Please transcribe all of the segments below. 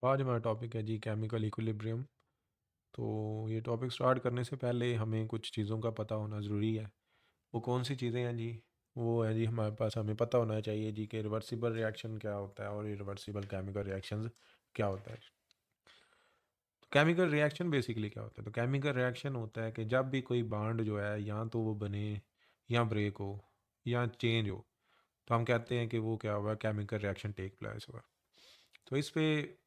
तो आज हमारा टॉपिक है जी केमिकल इक्विलिब्रियम। तो ये टॉपिक स्टार्ट करने से पहले हमें कुछ चीज़ों का पता होना ज़रूरी है। वो कौन सी चीज़ें हैं जी? वो है जी हमारे पास, हमें पता होना चाहिए जी कि रिवर्सिबल रिएक्शन क्या होता है और इरिवर्सिबल केमिकल रिएक्शंस क्या होता है। तो केमिकल रिएक्शन बेसिकली क्या होता है? तो केमिकल रिएक्शन होता है कि जब भी कोई बॉन्ड जो है या तो वो बने या ब्रेक हो या चेंज हो, तो हम कहते हैं कि वो क्या हुआ, केमिकल रिएक्शन टेक प्लेस हुआ। तो इस पे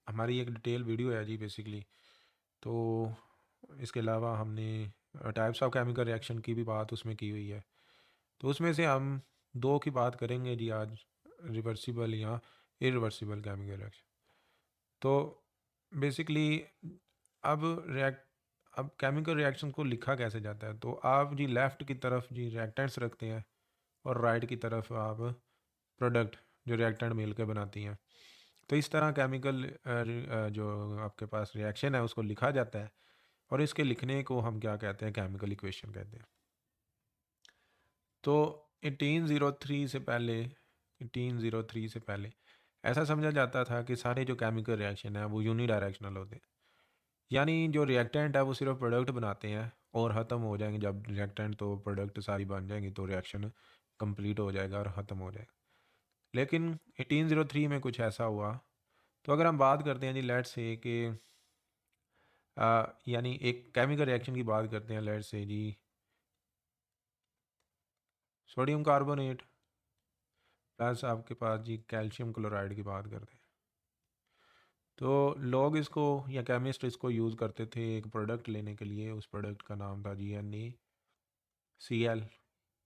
हमारी एक डिटेल वीडियो है जी बेसिकली। तो इसके अलावा हमने टाइप्स ऑफ केमिकल रिएक्शन की भी बात उसमें की हुई है। तो उसमें से हम दो की बात करेंगे जी आज, रिवर्सिबल या इरिवर्सिबल केमिकल रिएक्शन। तो बेसिकली अब रिएक्ट अब केमिकल रिएक्शन को लिखा कैसे जाता है? तो आप जी लेफ़्ट की तरफ जी रिएक्टेंट्स रखते हैं और राइट की तरफ आप प्रोडक्ट जो रिएक्टेंट मिल के बनाती हैं। तो इस तरह केमिकल जो आपके पास रिएक्शन है उसको लिखा जाता है और इसके लिखने को हम क्या कहते हैं? केमिकल इक्वेशन कहते हैं। तो 1803 से पहले 1803 से पहले ऐसा समझा जाता था कि सारे जो केमिकल रिएक्शन है वो यूनिडायरेक्शनल होते हैं। यानी जो रिएक्टेंट है वो सिर्फ प्रोडक्ट बनाते हैं और ख़त्म हो जाएंगे। जब रिएक्टेंट तो प्रोडक्ट सारी बन जाएंगी तो रिएक्शन कंप्लीट हो जाएगा और ख़त्म हो जाएगा। लेकिन 1803 में कुछ ऐसा हुआ। तो अगर हम बात करते हैं जी लेट्स से कि यानी एक केमिकल रिएक्शन की बात करते हैं, let's say ji sodium carbonate plus आपके पास जी कैल्शियम क्लोराइड की बात करते हैं। तो लोग इसको या केमिस्ट इसको यूज़ करते थे एक प्रोडक्ट लेने के लिए। उस प्रोडक्ट का नाम था जी NaCl।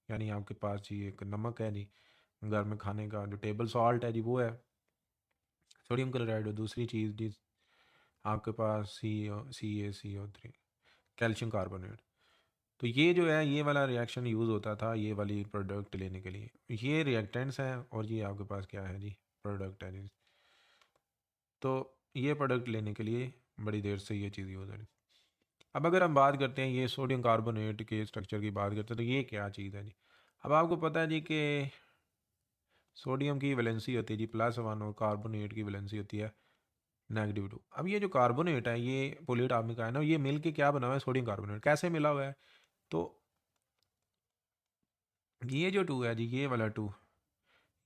यानी आपके पास जी एक नमक है जी, घर में खाने का जो टेबल सॉल्ट है जी वो है सोडियम क्लोराइड। और दूसरी चीज़ जी आपके पास CaCO3 कैल्शियम कार्बोनेट। तो ये जो है ये वाला रिएक्शन यूज़ होता था ये वाली प्रोडक्ट लेने के लिए। ये रिएक्टेंट्स हैं और ये आपके पास क्या है जी, प्रोडक्ट है जी। तो ये प्रोडक्ट लेने के लिए बड़ी देर से ये चीज़ यूज़ हो रही। अब अगर हम बात करते हैं ये सोडियम कार्बोनेट के स्ट्रक्चर की बात करते हैं तो ये क्या चीज़ है जी। अब आपको पता है जी कि सोडियम की वैलेंसी होती है जी +1 और कार्बोनेट की वैलेंसी होती है -2। अब ये जो कार्बोनेट है ये पॉलीएटॉमिक आयन है और ये मिल के क्या बना हुआ है, सोडियम कार्बोनेट। कैसे मिला हुआ है? तो ये जो 2 है जी, ये वाला 2,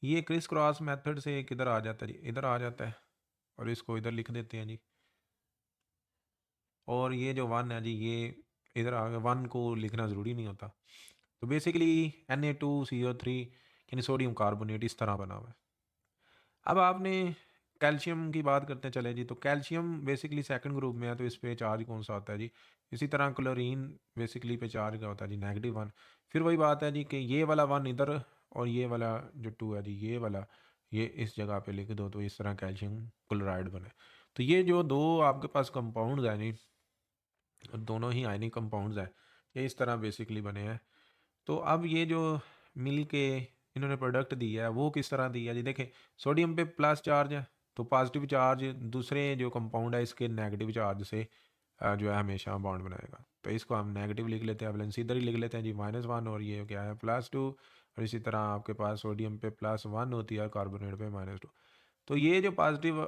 ये क्रिस क्रॉस मेथड से किधर आ जाता है जी, इधर आ जाता है और इसको इधर लिख देते हैं जी। और ये जो 1 है जी ये इधर आ गया, 1 को लिखना ज़रूरी नहीं होता। तो बेसिकली Na2CO3 यानी सोडियम कार्बोनेट इस तरह बना हुआ है। अब आपने कैल्शियम की बात करते हैं चले जी। तो कैल्शियम बेसिकली सेकंड ग्रुप में है तो इस पे चार्ज कौन सा होता है जी? इसी तरह क्लोरीन बेसिकली पे चार्ज क्या होता है जी? -1। फिर वही बात है जी कि ये वाला 1 इधर और ये वाला जो 2 है जी ये वाला ये इस जगह पे लिख दो तो इस तरह कैल्शियम क्लोराइड बने। तो ये जो दो आपके पास कंपाउंड्स हैं जी, और दोनों ही आयनिक कंपाउंड्स हैं, ये इस तरह बेसिकली बने हैं। तो अब ये जो मिल के इन्होंने प्रोडक्ट दिया है वो किस तरह दिया है जी? देखें, सोडियम पे प्लस चार्ज है तो पॉजिटिव चार्ज दूसरे जो कंपाउंड है इसके नेगेटिव चार्ज से जो है हमेशा बॉन्ड बनाएगा। तो इसको हम नेगेटिव लिख लेते हैं, वैलेंसी इधर ही लिख लेते हैं जी -1 और ये क्या है +2। और इसी तरह आपके पास सोडियम पे +1 होती है, कार्बोनेट पे -2। तो ये जो पॉजिटिव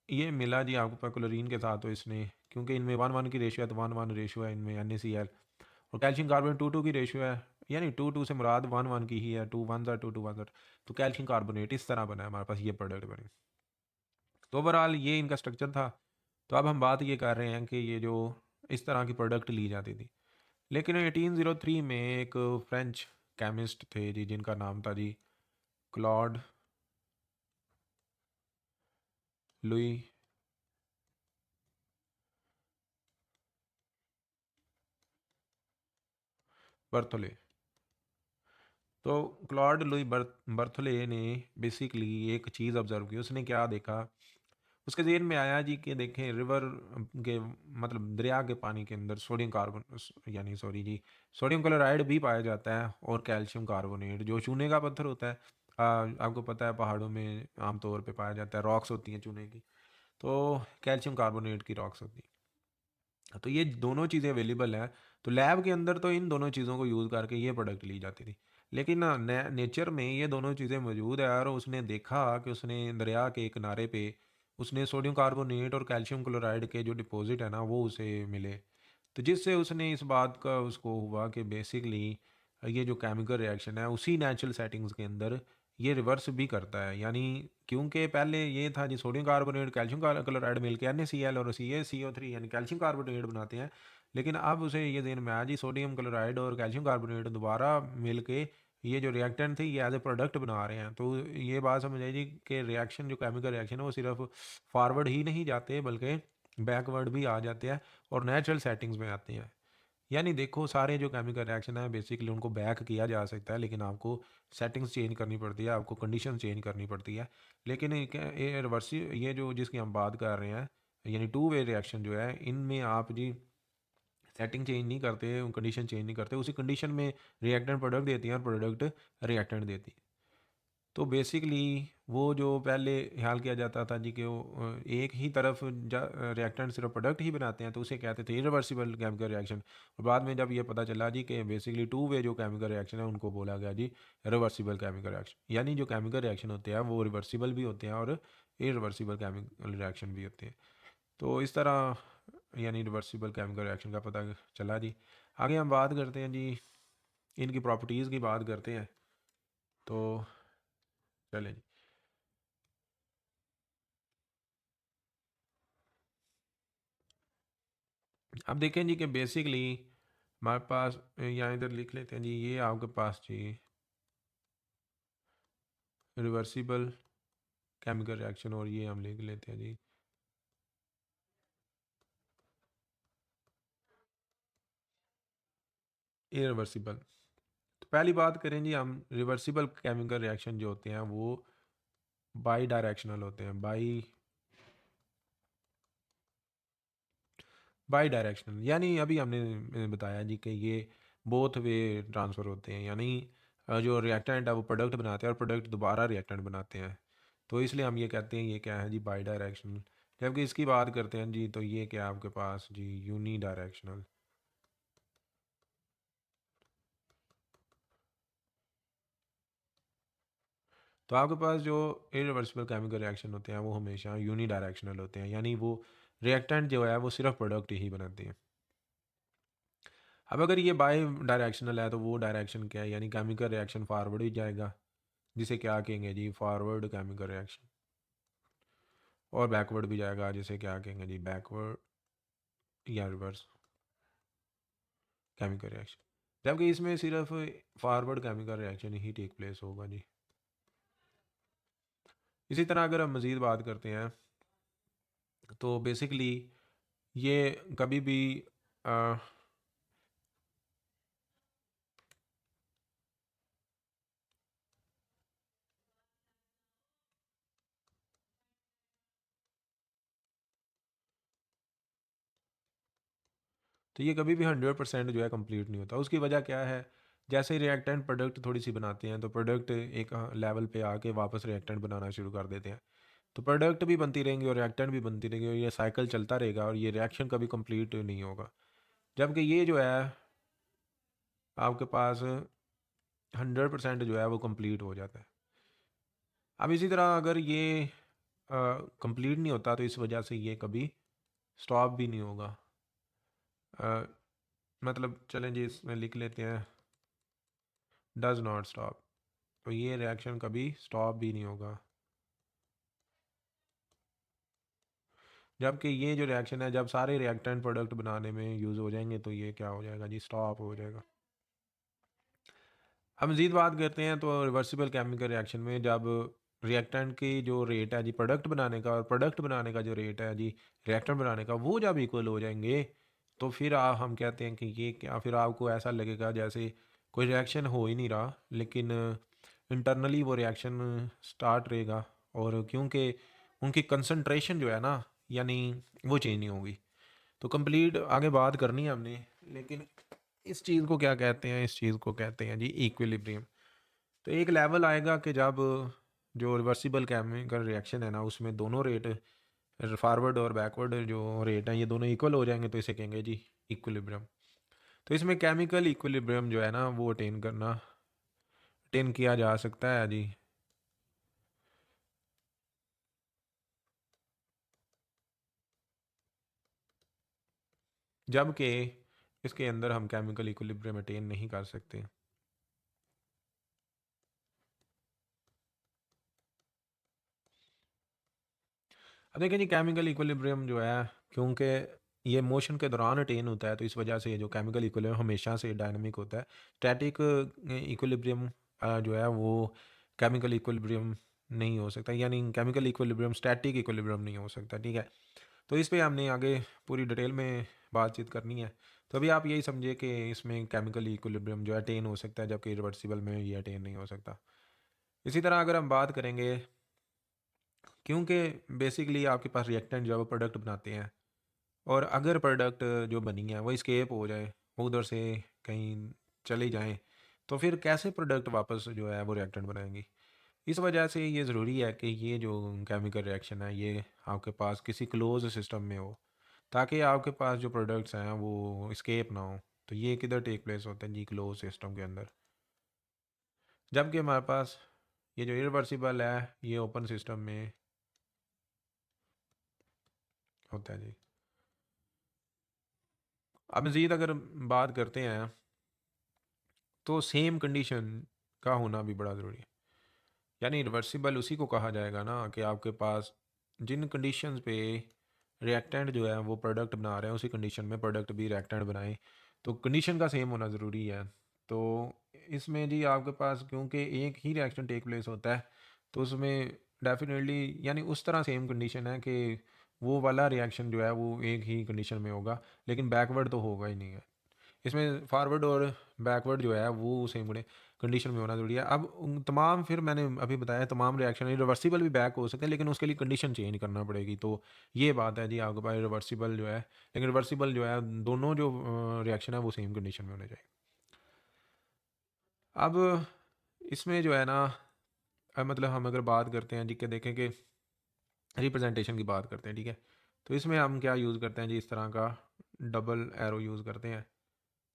ये मिला जी आपको क्लोरीन के साथ, तो इसने क्योंकि इनमें 1:1 की रेशियो है तो 1:1 रेशियो है इनमें NaCl। और कैल्शियम कार्बोनेट 2:2 की रेशियो है, यानी 2:2 से मुराद 1:1 की ही है, 2 1 2 2 1। तो कैल्शियम कार्बोनेट इस तरह बना है हमारे पास, ये प्रोडक्ट बने। तो ओवरऑल ये इनका स्ट्रक्चर था। तो अब हम बात ये कर रहे हैं कि ये जो इस तरह की प्रोडक्ट ली जाती थी। लेकिन 1803 में एक फ्रेंच केमिस्ट थे जी जिनका नाम था जी क्लॉड लुई बर्थोले। तो क्लॉड लुई बर्थोले ने बेसिकली एक चीज़ ऑब्जर्व की। उसने क्या देखा, उसके ज़हन में आया जी कि देखें रिवर के मतलब दरिया के पानी के अंदर सोडियम कार्बन यानी सॉरी जी सोडियम क्लोराइड भी पाया जाता है और कैल्शियम कार्बोनेट जो चूने का पत्थर होता है। आपको पता है पहाड़ों में आमतौर पे पाया जाता है, रॉक्स होती हैं चूने की। तो कैल्शियम कार्बोनेट की रॉक्स होती हैं। तो ये दोनों चीज़ें अवेलेबल हैं। तो लैब के अंदर तो इन दोनों चीज़ों को यूज़ करके ये प्रोडक्ट ली जाती थी। लेकिन ना नेचर में ये दोनों चीज़ें मौजूद है और उसने देखा कि उसने दरिया के किनारे पे उसने सोडियम कार्बोनेट और कैल्शियम क्लोराइड के जो डिपॉज़िट है ना वो उसे मिले। तो जिससे उसने इस बात का उसको हुआ कि बेसिकली ये जो केमिकल रिएक्शन है उसी नेचुरल सेटिंग्स के अंदर ये रिवर्स भी करता है। यानी क्योंकि पहले ये था जी सोडियम कार्बोनेट कैल्शियम क्लोराइड मिलके NaCl और CO3 यानी कैल्शियम कार्बोनेट बनाते हैं। लेकिन अब उसे ये देन में आया जी सोडियम क्लोराइड और कैल्शियम कार्बोनेट दोबारा मिलके ये जो रिएक्टेंट थी ये एज ए प्रोडक्ट बना रहे हैं। तो ये बात समझ आई जी कि रिएक्शन जो केमिकल रिएक्शन है वो सिर्फ फॉरवर्ड ही नहीं जाते बल्कि बैकवर्ड भी आ जाते हैं और नेचुरल सेटिंग्स में आते हैं। यानी देखो सारे जो केमिकल रिएक्शन है बेसिकली उनको बैक किया जा सकता है लेकिन आपको सेटिंग्स चेंज करनी पड़ती है, आपको कंडीशन चेंज करनी पड़ती है। लेकिन ये रिवर्सी ये जो जिसकी हम बात कर रहे हैं यानी टू वे रिएक्शन जो है इनमें आप जी सेटिंग चेंज नहीं करते, कंडीशन चेंज नहीं करते, उसी कंडीशन में रिएक्टेंट प्रोडक्ट देती हैं और प्रोडक्ट रिएक्टेंट देती है। तो बेसिकली वो जो पहले ख्याल किया जाता था जी कि वो एक ही तरफ रिएक्टेंट सिर्फ प्रोडक्ट ही बनाते हैं तो उसे कहते थे इरिवर्सिबल केमिकल रिएक्शन। और बाद में जब ये पता चला जी कि बेसिकली टू वे जो केमिकल रिएक्शन है उनको बोला गया जी रिवर्सिबल केमिकल रिएक्शन। यानी जो केमिकल रिएक्शन होते हैं वो रिवर्सिबल भी होते हैं और इरिवर्सिबल केमिकल रिएक्शन भी होते हैं। तो इस तरह यानी रिवर्सिबल केमिकल रिएक्शन का पता चला जी। आगे हम बात करते हैं जी इनकी प्रॉपर्टीज़ की बात करते हैं। तो चलें जी। अब देखें जी कि बेसिकली हमारे पास यहाँ इधर लिख लेते हैं जी ये आपके पास जी रिवर्सिबल केमिकल रिएक्शन और ये हम लिख लेते हैं जी इरिवर्सिबल। तो पहली बात करें जी हम रिवर्सिबल केमिकल रिएक्शन जो होते हैं वो बाई डायरेक्शनल होते हैं। बाई डायरेक्शनल यानी अभी हमने बताया जी कि ये बोथ वे ट्रांसफ़र होते हैं। यानी जो रिएक्टेंट है वो प्रोडक्ट बनाते हैं और प्रोडक्ट दोबारा रिएक्टेंट बनाते हैं। तो इसलिए हम ये कहते हैं ये क्या है जी बाई डायरेक्शनल। जबकि इसकी बात करते हैं जी तो ये क्या है आपके पास जी यूनी डायरेक्शनल। तो आपके पास जो इरिवर्सिबल केमिकल रिएक्शन होते हैं वो हमेशा यूनी डायरेक्शनल होते हैं। यानी वो रिएक्टेंट जो है वो सिर्फ प्रोडक्ट ही बनाते हैं। अब अगर ये बाई डायरेक्शनल है तो वो डायरेक्शन क्या है यानी केमिकल रिएक्शन फॉरवर्ड ही जाएगा जिसे क्या कहेंगे जी फॉरवर्ड केमिकल रिएक्शन। और बैकवर्ड भी जाएगा जिसे क्या कहेंगे जी बैकवर्ड या रिवर्स केमिकल रिएक्शन। जबकि इसमें सिर्फ फॉरवर्ड केमिकल रिएक्शन ही टेक प्लेस होगा जी। इसी तरह अगर हम मज़ीद बात करते हैं तो बेसिकली ये कभी भी अ, तो ये कभी भी 100% जो है कंप्लीट नहीं होता। उसकी वजह क्या है जैसे ही रिएक्टेंट प्रोडक्ट थोड़ी सी बनाते हैं तो प्रोडक्ट एक लेवल पे आके वापस रिएक्टेंट बनाना शुरू कर देते हैं। तो प्रोडक्ट भी बनती रहेंगी और रिएक्टेंट भी बनती रहेंगी और ये साइकिल चलता रहेगा और ये रिएक्शन कभी कंप्लीट नहीं होगा। जबकि ये जो है आपके पास 100% जो है वो कंप्लीट हो जाता है। अब इसी तरह अगर ये कंप्लीट नहीं होता तो इस वजह से ये कभी स्टॉप भी नहीं होगा। अ, मतलब चलें जी इसमें लिख लेते हैं डज नॉट स्टॉप। तो ये रिएक्शन कभी स्टॉप भी नहीं होगा। जबकि ये जो रिएक्शन है जब सारे रिएक्टेंट प्रोडक्ट बनाने में यूज़ हो जाएंगे तो ये क्या हो जाएगा जी स्टॉप हो जाएगा। अब मज़ीद बात करते हैं तो रिवर्सिबल केमिकल रिएक्शन में जब रिएक्टेंट की जो रेट है जी प्रोडक्ट बनाने का और प्रोडक्ट बनाने का जो रेट है जी रिएक्टेंट बनाने का वो जब इक्वल हो जाएंगे तो फिर हम कहते हैं कि ये क्या फिर आपको ऐसा लगेगा जैसे कोई रिएक्शन हो ही नहीं रहा लेकिन इंटरनली वो रिएक्शन स्टार्ट रहेगा। और क्योंकि उनकी कंसंट्रेशन जो है ना यानी वो चेंज नहीं होगी। तो कंप्लीट आगे बात करनी है हमने लेकिन इस चीज़ को क्या कहते हैं इस चीज़ को कहते हैं जी इक्विलिब्रियम। तो एक लेवल आएगा कि जब जो रिवर्सिबल केमिकल रिएक्शन है ना उसमें दोनों रेट फॉरवर्ड और बैकवर्ड जो रेट हैं ये दोनों इक्वल हो जाएंगे तो इसे कहेंगे जी इक्विलिब्रियम। तो इसमें केमिकल इक्विलिब्रियम जो है ना वो अटेन किया जा सकता है जी। जबकि इसके अंदर हम केमिकल इक्विलिब्रियम अटेन नहीं कर सकते। अब देखें जी, केमिकल इक्विलिब्रियम जो है, क्योंकि ये मोशन के दौरान अटेन होता है, तो इस वजह से ये जो केमिकल इक्विलिब्रियम हमेशा से डायनामिक होता है। स्टैटिक इक्विलिब्रियम जो है वो केमिकल इक्विलिब्रियम नहीं हो सकता, यानी केमिकल इक्विलिब्रियम स्टैटिक इक्विलिब्रियम नहीं हो सकता, ठीक है। तो इस पे हमने आगे पूरी डिटेल में बातचीत करनी है। तो अभी आप यही समझिए कि इसमें केमिकल इक्विलिब्रियम जो है अटेन हो सकता है, जबकि रिवर्सिबल में ये अटेन नहीं हो सकता। इसी तरह अगर हम बात करेंगे, क्योंकि बेसिकली आपके पास रिएक्टेंट जो है वो प्रोडक्ट बनाते हैं, और अगर प्रोडक्ट जो बनी है वो स्केप हो जाए, वो उधर से कहीं चले जाएं, तो फिर कैसे प्रोडक्ट वापस जो है वो रिएक्टेंट बनाएंगी। इस वजह से ये ज़रूरी है कि ये जो केमिकल रिएक्शन है ये आपके पास किसी क्लोज सिस्टम में हो, ताकि आपके पास जो प्रोडक्ट्स हैं वो स्केप ना हो। तो ये किधर टेक प्लेस होता है जी, क्लोज सिस्टम के अंदर। जबकि हमारे पास ये जो इरिवर्सिबल है ये ओपन सिस्टम में होता है जी। अब मज़ीद अगर बात करते हैं, तो सेम कंडीशन का होना भी बड़ा ज़रूरी है। यानी रिवर्सिबल उसी को कहा जाएगा ना कि आपके पास जिन कंडीशंस पे रिएक्टेंट जो है वो प्रोडक्ट बना रहे हैं, उसी कंडीशन में प्रोडक्ट भी रिएक्टेंट बनाएं। तो कंडीशन का सेम होना ज़रूरी है। तो इसमें जी आपके पास क्योंकि एक ही रिएक्शन टेक प्लेस होता है, तो उसमें डेफिनेटली यानी उस तरह सेम कंडीशन है कि वो वाला रिएक्शन जो है वो एक ही कंडीशन में होगा, लेकिन बैकवर्ड तो होगा ही नहीं है। इसमें फॉरवर्ड और बैकवर्ड जो है वो सेम कंडीशन में होना ज़रूरी है। अब तमाम, फिर मैंने अभी बताया, तमाम रिएक्शन रिवर्सिबल भी बैक हो सकते हैं, लेकिन उसके लिए कंडीशन चेंज करना पड़ेगी। तो ये बात है जी, आपके पास रिवर्सिबल जो है, लेकिन रिवर्सिबल जो है दोनों जो रिएक्शन है वो सेम कंडीशन में होने चाहिए। अब इसमें जो है ना, मतलब हम अगर बात करते हैं जी कि देखें कि रिप्रेजेंटेशन की बात करते हैं, ठीक है। तो इसमें हम क्या यूज़ करते हैं जी, इस तरह का डबल एरो यूज़ करते हैं।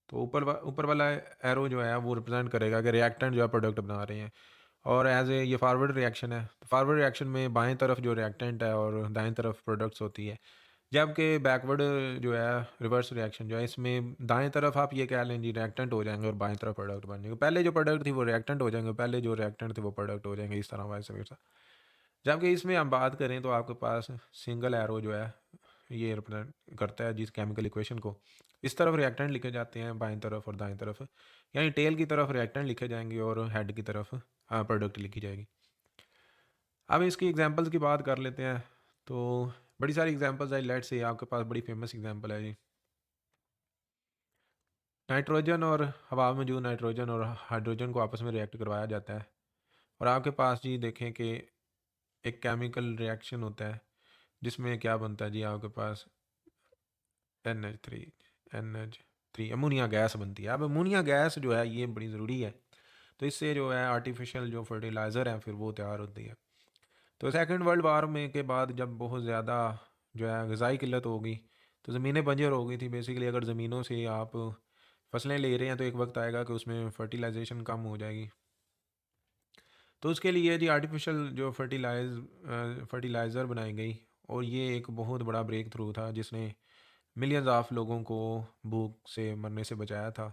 तो ऊपर वाला एरो जो है वो रिप्रेजेंट करेगा कि रिएक्टेंट जो है प्रोडक्ट बना रहे हैं, और एज ए ये फॉरवर्ड रिएक्शन है। तो फॉरवर्ड रिएक्शन में बाएं तरफ जो रिएक्टेंट है और दाएं तरफ प्रोडक्ट्स होती है। जबकि बैकवर्ड जो है रिवर्स रिएक्शन जो है, इसमें दाएं तरफ आप ये कह लें जी रिएक्टेंट हो जाएंगे और बाएं तरफ प्रोडक्ट बन जाएंगे। पहले जो प्रोडक्ट थी वो रिएक्टेंट हो जाएंगे, पहले जो रिएक्टेंट थे वो प्रोडक्ट हो जाएंगे, इस तरह वाइस वर्सा। जबकि इसमें हम बात करें तो आपके पास सिंगल एरो जो है ये रिप्रेजेंट करता है जिस केमिकल इक्वेशन को। इस तरफ रिएक्टेंट लिखे जाते हैं बाएं तरफ और दाएं तरफ, यानी टेल की तरफ रिएक्टेंट लिखे जाएंगे और हेड की तरफ प्रोडक्ट लिखी जाएगी। अब इसकी एग्जांपल्स की बात कर लेते हैं। तो बड़ी सारी एग्जांपल्स है, लेट्स से आपके पास बड़ी फेमस एग्जांपल है जी, नाइट्रोजन और हवा में मौजूद नाइट्रोजन और हाइड्रोजन को आपस में रिएक्ट करवाया जाता है, और आपके पास जी देखें कि एक केमिकल रिएक्शन होता है जिसमें क्या बनता है जी, आपके पास NH3, NH3 अमोनिया गैस बनती है। अब अमोनिया गैस जो है ये बड़ी ज़रूरी है, तो इससे जो है आर्टिफिशियल जो फर्टिलाइज़र हैं फिर वो तैयार होती है। तो सेकंड वर्ल्ड वार में के बाद जब बहुत ज़्यादा जो है ग़िज़ाई किल्लत हो गई, तो ज़मीनें बंजर हो गई थी। बेसिकली अगर ज़मीनों से आप फसलें ले रहे हैं तो एक वक्त आएगा कि उसमें फर्टिलाइजेशन कम हो जाएगी। तो उसके लिए जी आर्टिफिशियल जो फर्टिलाइज़र बनाई गई, और ये एक बहुत बड़ा ब्रेक थ्रू था जिसने मिलियंस ऑफ लोगों को भूख से मरने से बचाया था।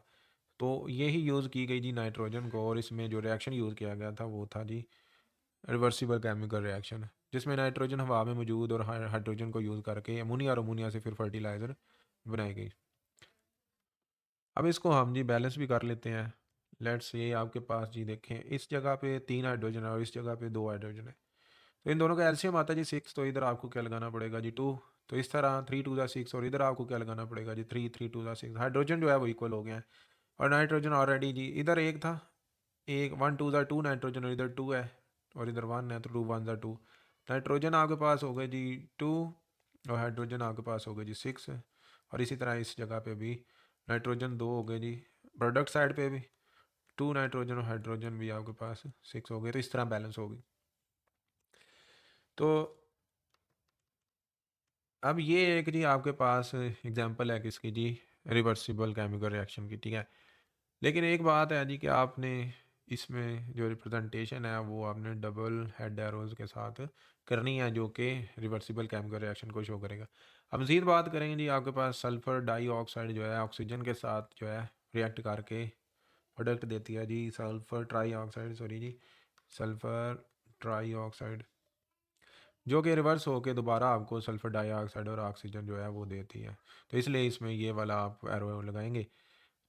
तो यही यूज़ की गई जी नाइट्रोजन को, और इसमें जो रिएक्शन यूज़ किया गया था वो था जी रिवर्सिबल केमिकल रिएक्शन, जिसमें नाइट्रोजन हवा में मौजूद और हाइड्रोजन को यूज़ करके अमोनिया और अमोनिया से फिर फर्टिलाइज़र बनाई गई। अब इसको हम जी बैलेंस भी कर लेते हैं। लेट्स ये आपके पास जी देखें, इस जगह पे 3 हाइड्रोजन है और इस जगह पे 2 हाइड्रोजन है। तो इन दोनों का एलसीएम आता है जी 6, तो इधर आपको क्या लगाना पड़ेगा जी 2। तो इस तरह 3 2 6, और इधर आपको क्या लगाना पड़ेगा जी 3 3 2 6। हाइड्रोजन जो है वो इक्वल हो गया है, और नाइट्रोजन ऑलरेडी जी इधर एक था, एक 1 2 2 नाइट्रोजन, और इधर 2 है और इधर 1 है, तो 2 1 2। नाइट्रोजन आपके पास हो गए जी 2, और हाइड्रोजन आपके पास हो गए जी 6। और इसी तरह इस जगह पे भी नाइट्रोजन 2 हो गए जी, प्रोडक्ट साइड पे भी 2 नाइट्रोजन और हाइड्रोजन भी आपके पास 6 हो गए। तो इस तरह बैलेंस होगी। तो अब ये एक जी आपके पास एग्जांपल है किसकी जी, रिवर्सिबल केमिकल रिएक्शन की, ठीक है। लेकिन एक बात है जी कि आपने इसमें जो रिप्रेजेंटेशन है वो आपने डबल हेड एरोज़ के साथ करनी है, जो कि रिवर्सिबल केमिकल रिएक्शन को शो करेगा। अब मज़ीद बात करेंगे जी, आपके पास सल्फ़र डाइऑक्साइड जो है ऑक्सीजन के साथ जो है रिएक्ट करके प्रोडक्ट देती है जी, सल्फ़र ट्राईऑक्साइड, सॉरी जी, सल्फ़र ट्राईऑक्साइड, जो कि रिवर्स होके दोबारा आपको सल्फ़र डाइऑक्साइड और ऑक्सीजन जो है वो देती है। तो इसलिए इसमें ये वाला आप एरो लगाएंगे।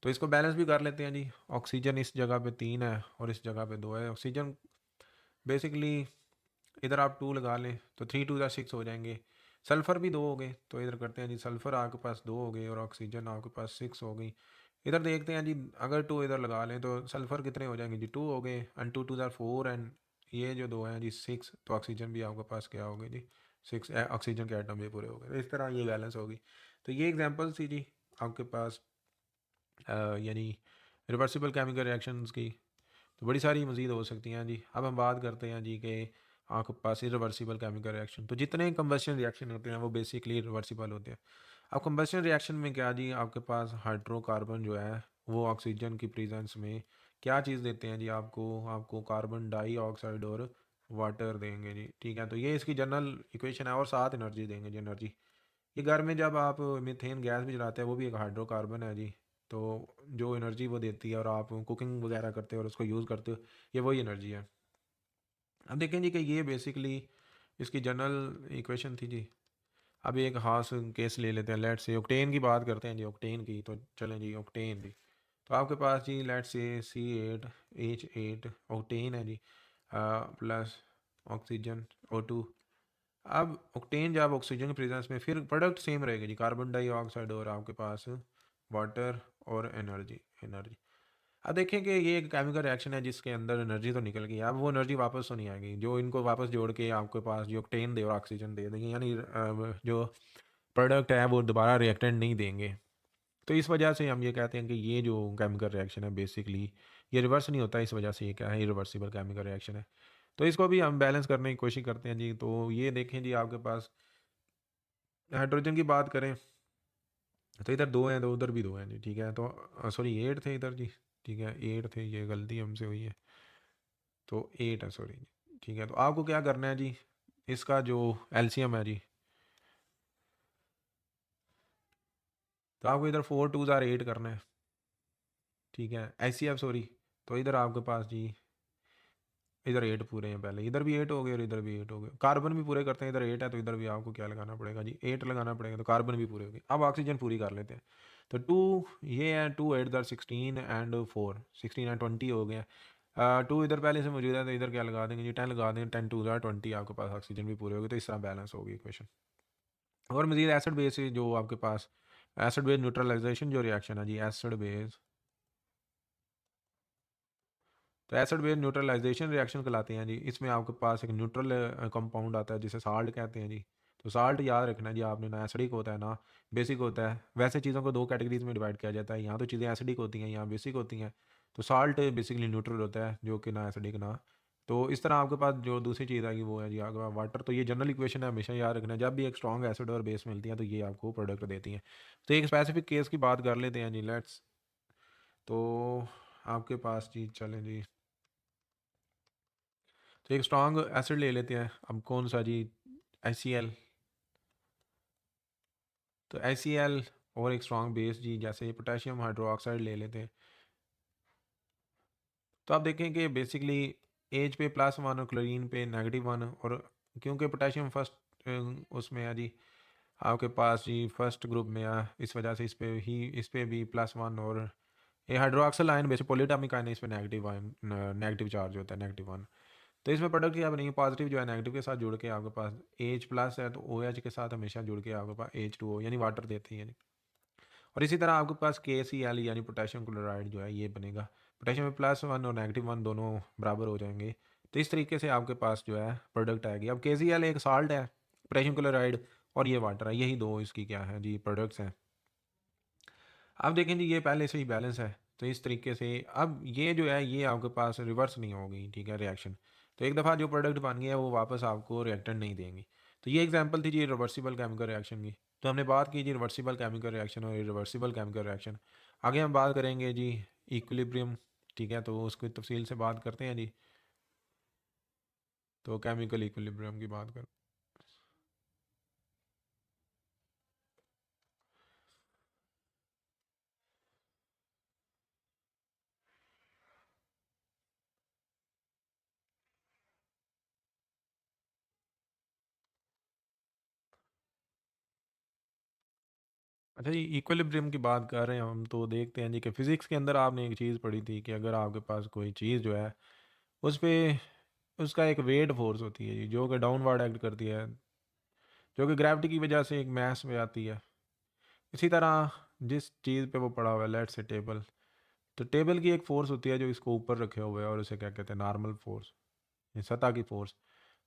तो इसको बैलेंस भी कर लेते हैं जी। ऑक्सीजन इस जगह पे 3 है और इस जगह पे 2 है। ऑक्सीजन बेसिकली इधर आप 2 लगा लें तो 3 2 6 हो जाएंगे। सल्फ़र भी 2 हो गए, तो इधर करते हैं जी, सल्फ़र आपके पास 2 हो गए और ऑक्सीजन आपके पास 6 हो गई। इधर देखते हैं जी, अगर 2 इधर लगा लें तो सल्फ़र कितने हो जाएंगे जी, 2 हो गए एंड 2 2 4 एंड ये जो 2 हैं जी 6, तो ऑक्सीजन भी आपके पास क्या हो गई जी 6, ऑक्सीजन के आइटम भी पूरे हो गए। तो इस तरह ये बैलेंस होगी। तो ये एग्जांपल थी जी आपके पास यानी रिवर्सिबल केमिकल रिएक्शंस की। तो बड़ी सारी मज़ीद हो सकती हैं जी। अब हम बात करते हैं जी कि आपके पास इरिवर्सिबल केमिकल रिएक्शन, तो जितने कंबशन रिएक्शन होते हैं वो बेसिकली रिवर्सिबल होते हैं। अब कंबशन रिएक्शन में क्या जी, आपके पास हाइड्रोकार्बन जो है वो ऑक्सीजन की प्रेजेंस में क्या चीज़ देते हैं जी, आपको आपको कार्बन डाइऑक्साइड और वाटर देंगे जी, ठीक है। तो ये इसकी जनरल इक्वेशन है और साथ एनर्जी देंगे जी, एनर्जी। ये घर में जब आप मीथेन गैस भी जलाते हैं वो भी एक हाइड्रोकार्बन है जी। तो जो एनर्जी वो देती है और आप कुकिंग वगैरह करते हो और उसको यूज़ करते हो, ये वही एनर्जी है। अब देखें जी कि ये बेसिकली इसकी जनरल इक्वेशन थी जी। अब एक खास केस ले लेते हैं, लेट से ऑक्टेन की बात करते हैं जी, ऑक्टेन की। तो चलें जी, ऑक्टेन जी। तो आपके पास जी लेट से C8H8 ऑक्टेन है जी, प्लस ऑक्सीजन O2। अब ऑक्टेन जब ऑक्सीजन की प्रेजेंस में, फिर प्रोडक्ट सेम रहेगा जी, कार्बन डाइऑक्साइड और आपके पास वाटर और एनर्जी, एनर्जी। अब देखें कि ये एक केमिकल रिएक्शन है जिसके अंदर एनर्जी तो निकल गई, अब वो एनर्जी वापस तो नहीं आएगी, जो इनको वापस जोड़ के आपके पास जो ऑक्टेन दे और ऑक्सीजन दे देंगे, यानी जो प्रोडक्ट है वो दोबारा रिएक्टेंट नहीं देंगे। तो इस वजह से हम ये कहते हैं कि ये जो केमिकल रिएक्शन है बेसिकली ये रिवर्स नहीं होता, इस वजह से ये क्या है, इरिवर्सिबल केमिकल रिएक्शन है। तो इसको भी हम बैलेंस करने की कोशिश करते हैं जी। तो ये देखें जी, आपके पास हाइड्रोजन की बात करें तो इधर 2 हैं तो उधर भी 2 हैं जी, ठीक है। तो सॉरी 8 थे इधर जी, ठीक है, 8 थे, ये गलती हमसे हुई है। तो 8 है, सॉरी जी, ठीक है। तो आपको क्या करना है जी, इसका जो एलसीएम है जी, तो आपको इधर 4 2 ज़ार 8 करना है, ठीक है, एचसीएफ सॉरी। तो इधर आपके पास जी इधर 8 पूरे हैं, पहले इधर भी 8 हो गए और इधर भी 8 हो गए। कार्बन भी पूरे करते हैं, इधर 8 है तो इधर भी आपको क्या लगाना पड़ेगा जी, 8 लगाना पड़ेगा, तो कार्बन भी पूरे हो गए। अब ऑक्सीजन पूरी कर लेते हैं। तो 2 ये है, 2 8 दर 16 एंड 4 16 एंड 20 हो गया। 2 इधर पहले से मौजूद है तो इधर क्या लगा देंगे जी, 10 लगा देंगे, 10 2 ज़ार 20, आपके पास ऑक्सीजन भी पूरे हो गए। तो इस तरह बैलेंस होगी इक्वेशन। और मजीद एसिड बेस जो आपके पास एसिड बेस न्यूट्रलाइजेशन जो रिएक्शन है जी, एसिड बेस, तो एसिड बेस न्यूट्रलाइजेशन रिएक्शन कहलाते हैं जी। इसमें आपके पास एक न्यूट्रल कंपाउंड आता है जिसे साल्ट कहते हैं जी। तो साल्ट याद रखना है जी आपने, ना एसिडिक होता है ना बेसिक होता है। वैसे चीज़ों को दो कैटेगरीज में डिवाइड किया जाता है, यहाँ तो चीज़ें एसिडिक होती हैं, यहाँ बेसिक होती हैं। तो साल्ट बेसिकली न्यूट्रल होता है, जो कि ना एसिडिक ना। तो इस तरह आपके पास जो दूसरी चीज़ आएगी वो है जी आपके पास वाटर। तो ये जनरल इक्वेशन है, हमेशा याद रखना है। जब भी एक स्ट्रॉन्ग एसिड और बेस मिलती है तो ये आपको प्रोडक्ट देती हैं। तो एक स्पेसिफिक केस की बात कर लेते हैं जी, लेट्स। तो आपके पास जी चलें जी, तो एक स्ट्रॉन्ग एसिड ले लेते हैं। अब कौन सा जी, HCl। तो HCl और एक स्ट्रॉन्ग बेस जी, जैसे पोटेशियम हाइड्रोक्साइड ले लेते हैं। तो आप देखें कि बेसिकली एच पे +1 और क्लोरीन पे -1, और क्योंकि पोटेशियम फर्स्ट उसमें है जी आपके पास जी फर्स्ट ग्रुप में है, इस वजह से इस पे भी +1। और ये हाइड्रोक्सिल आयन वैसे पॉलीएटॉमिक आयन है, इस पे नेगेटिव आयन, नेगेटिव चार्ज होता है, -1। तो इसमें प्रोडक्ट क्या बनेगी, पॉजिटिव जो है नेगेटिव के साथ जुड़ के आपके पास H+ है, तो OH के साथ हमेशा जुड़ के आपके पास H2O यानी वाटर देती है। और इसी तरह आपके पास KCl यानी पोटेशियम क्लोराइड जो है ये बनेगा। पोटेशियम में +1 और -1 दोनों बराबर हो जाएंगे। तो इस तरीके से आपके पास जो है प्रोडक्ट आएगी। अब KCl एक साल्ट है, पोटेशियम क्लोराइड और ये वाटर है, यही दो इसकी क्या है जी प्रोडक्ट्स हैं। अब देखें जी, ये पहले से ही बैलेंस है। तो इस तरीके से अब ये जो है ये आपके पास रिवर्स नहीं होगी, ठीक है, रिएक्शन। तो एक दफ़ा जो प्रोडक्ट बन गया वो वापस आपको रिएक्टेंट नहीं देंगी। तो ये एग्जांपल थी जी रिवर्सिबल केमिकल रिएक्शन की। तो हमने बात की जी रिवर्सिबल केमिकल रिएक्शन और इरिवर्सिबल केमिकल रिएक्शन। आगे हम बात करेंगे जी इक्विलिब्रियम ठीक है, तो उसकी तफसील से बात करते हैं जी। तो केमिकल इक्विलिब्रियम की बात कर। अच्छा जी, इक्विलिब्रियम की बात कर रहे हैं हम, तो देखते हैं जी कि फिज़िक्स के अंदर आपने एक चीज़ पढ़ी थी कि अगर आपके पास कोई चीज़ जो है उस पे उसका एक वेट फोर्स होती है जी, जो कि डाउनवर्ड एक्ट करती है, जो कि ग्रेविटी की वजह से एक मास में आती है। इसी तरह जिस चीज़ पे वो पड़ा हुआ है, लेट्स से टेबल, तो टेबल की एक फ़ोर्स होती है जो इसको ऊपर रखे हुए है, और उसे क्या कहते हैं, नॉर्मल फोर्स, ये सतह की फोर्स।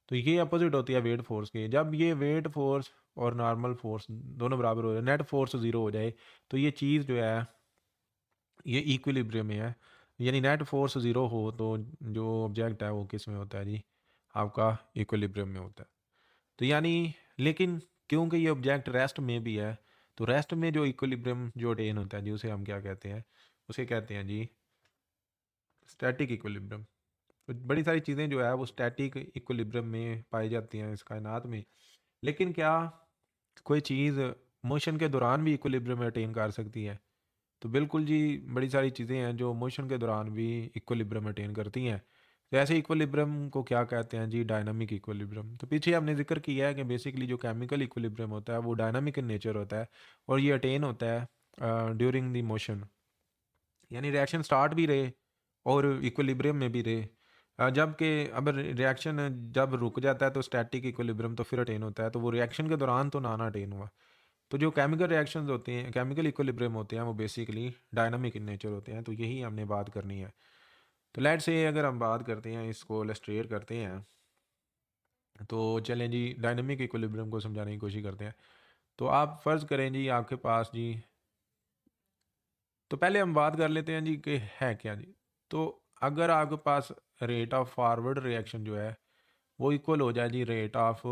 तो ये अपोजिट होती है वेट फोर्स की। जब ये वेट फोर्स और नॉर्मल फोर्स दोनों बराबर हो जाए, नेट फोर्स ज़ीरो हो जाए, तो ये चीज़ जो है ये इक्विलिब्रियम में है। यानी नेट फोर्स ज़ीरो हो तो जो ऑब्जेक्ट है वो किस में होता है जी, आपका इक्विलिब्रियम में होता है। तो यानी, लेकिन क्योंकि ये ऑब्जेक्ट रेस्ट में भी है, तो रेस्ट में जो इक्विलिब्रियम जो अटेन होता है जी, उसे हम क्या कहते हैं, उसे कहते हैं जी स्टैटिक इक्विलिब्रियम। तो बड़ी सारी चीज़ें जो है वो स्टैटिक इक्विलिब्रियम में पाई जाती हैं इस कायनात में। लेकिन क्या कोई चीज़ मोशन के दौरान भी इक्विलिब्रियम अटेन कर सकती है? तो बिल्कुल जी, बड़ी सारी चीज़ें हैं जो मोशन के दौरान भी इक्विलिब्रियम अटेन करती हैं। तो ऐसे इक्विलिब्रियम को क्या कहते हैं जी, डायनामिक इक्विलिब्रियम। तो पीछे हमने जिक्र किया है कि बेसिकली जो केमिकल इक्विलिब्रियम होता है वो डायनामिक इन नेचर होता है, और ये अटेन होता है ड्यूरिंग द मोशन। यानी रिएक्शन स्टार्ट भी रहे और इक्विलिब्रियम में भी रहे। जबकि अब रिएक्शन जब रुक जाता है तो स्टैटिक इक्विलिब्रियम तो फिर अटेन होता है, तो वो रिएक्शन के दौरान तो ना अटेन हुआ। तो जो केमिकल रिएक्शंस होते हैं, केमिकल इक्विलिब्रियम होते हैं, वो बेसिकली डायनामिक इन नेचर होते हैं। तो यही हमने बात करनी है। तो लेट्स से अगर हम बात करते हैं, इसको इलस्ट्रेट करते हैं, तो चलें जी डायनामिक इक्विलिब्रियम को समझाने की कोशिश करते हैं। तो आप फ़र्ज़ करें जी आपके पास जी, तो पहले हम बात कर लेते हैं जी कि है क्या जी। तो अगर आपके पास रेट ऑफ फॉरवर्ड रिएक्शन जो है वो इक्वल हो जाए जी रेट ऑफ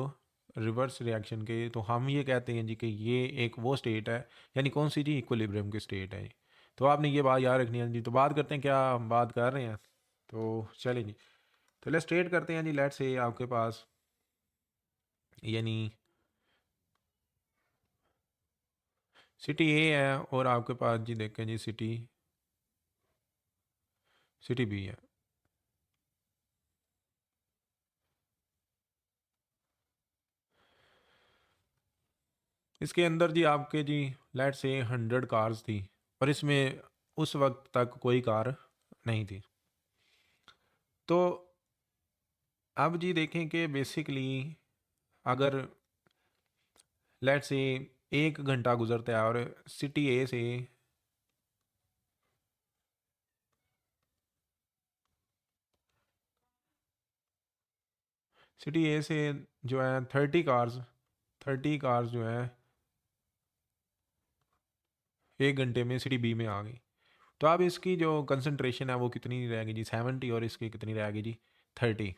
रिवर्स रिएक्शन के, तो हम ये कहते हैं जी कि ये एक वो स्टेट है, यानी कौन सी जी, इक्विलिब्रियम की स्टेट है जी। तो आपने ये बात याद रखनी है जी। तो बात करते हैं क्या हम बात कर रहे हैं। तो चलिए जी, तो लेट्स स्टेट करते हैं जी। लेट्स से आपके पास यानी सिटी ए है और आपके पास जी देखें जी सिटी सिटी बी है। इसके अंदर जी आपके जी लेट्स से 100 कार्स थी, और इसमें उस वक्त तक कोई कार नहीं थी। तो अब जी देखें कि बेसिकली अगर लेट्स से 1 घंटा गुजरता है और सिटी ए से सिटी ए से जो है 30 कार्स जो है 1 घंटे में सिटी बी में आ गई। तो अब इसकी जो कंसंट्रेशन है वो कितनी रहेगी जी, 70, और इसकी कितनी रहेगी जी, 30।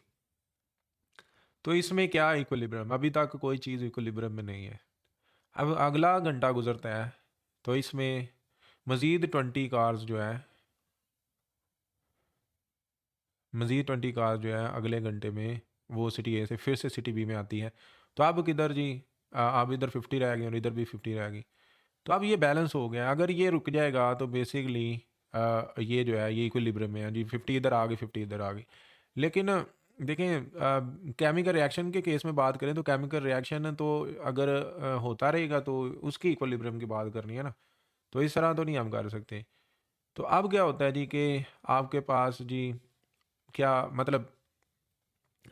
तो इसमें क्या इक्विलिब्रियम, अभी तक कोई चीज़ इक्विलिब्रियम में नहीं है। अब अगला घंटा गुजरता है तो इसमें मज़ीद 20 कार्स जो है, मज़ीद 20 कार्स जो है अगले घंटे में वो सिटी ए से फिर से सिटी बी में आती है। तो अब किधर जी, अब इधर 50 रह गई और इधर भी 50 रह गई। तो अब ये बैलेंस हो गया। अगर ये रुक जाएगा तो बेसिकली ये जो है ये इक्विलिब्रियम में है जी, 50 इधर आ गई, 50 इधर आ गई। लेकिन देखें केमिकल रिएक्शन के केस में बात करें तो केमिकल रिएक्शन तो अगर होता रहेगा तो उसकी इक्विलिब्रियम की बात करनी है ना। तो इस तरह तो नहीं हम कर सकते। तो अब क्या होता है जी कि आपके पास जी क्या मतलब,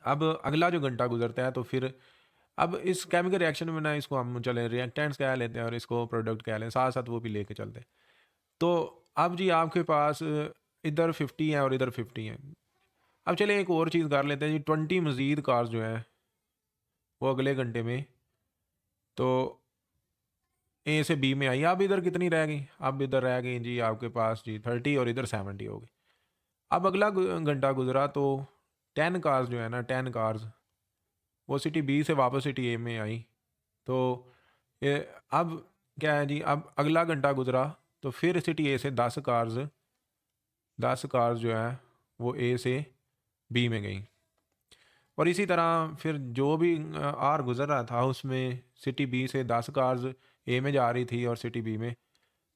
अब अगला जो घंटा गुजरता है तो फिर अब इस केमिकल रिएक्शन में ना, इसको हम चले रिएक्टेंट्स कह लेते हैं और इसको प्रोडक्ट कह लें, साथ साथ वो भी लेके चलते हैं। तो अब जी आपके पास इधर 50 है और इधर 50 है। अब चले एक और चीज़ कर लेते हैं जी, 20 मज़ीद कार्स जो हैं वो अगले घंटे में, तो ए से बी में आई। अब इधर कितनी रह गई, अब इधर रह गई जी आपके पास जी 30 और इधर 70 हो गई। अब अगला घंटा गुजरा तो 10 कार्स जो है ना, 10 कार्स वो सिटी बी से वापस सिटी ए में आई। तो ये अब क्या है जी, अब अगला घंटा गुजरा तो फिर सिटी ए से 10 कार्स 10 कार्स जो है वो ए से बी में गई, और इसी तरह फिर जो भी आर गुजर रहा था उसमें सिटी बी से 10 कार्स ए में जा रही थी और सिटी बी में।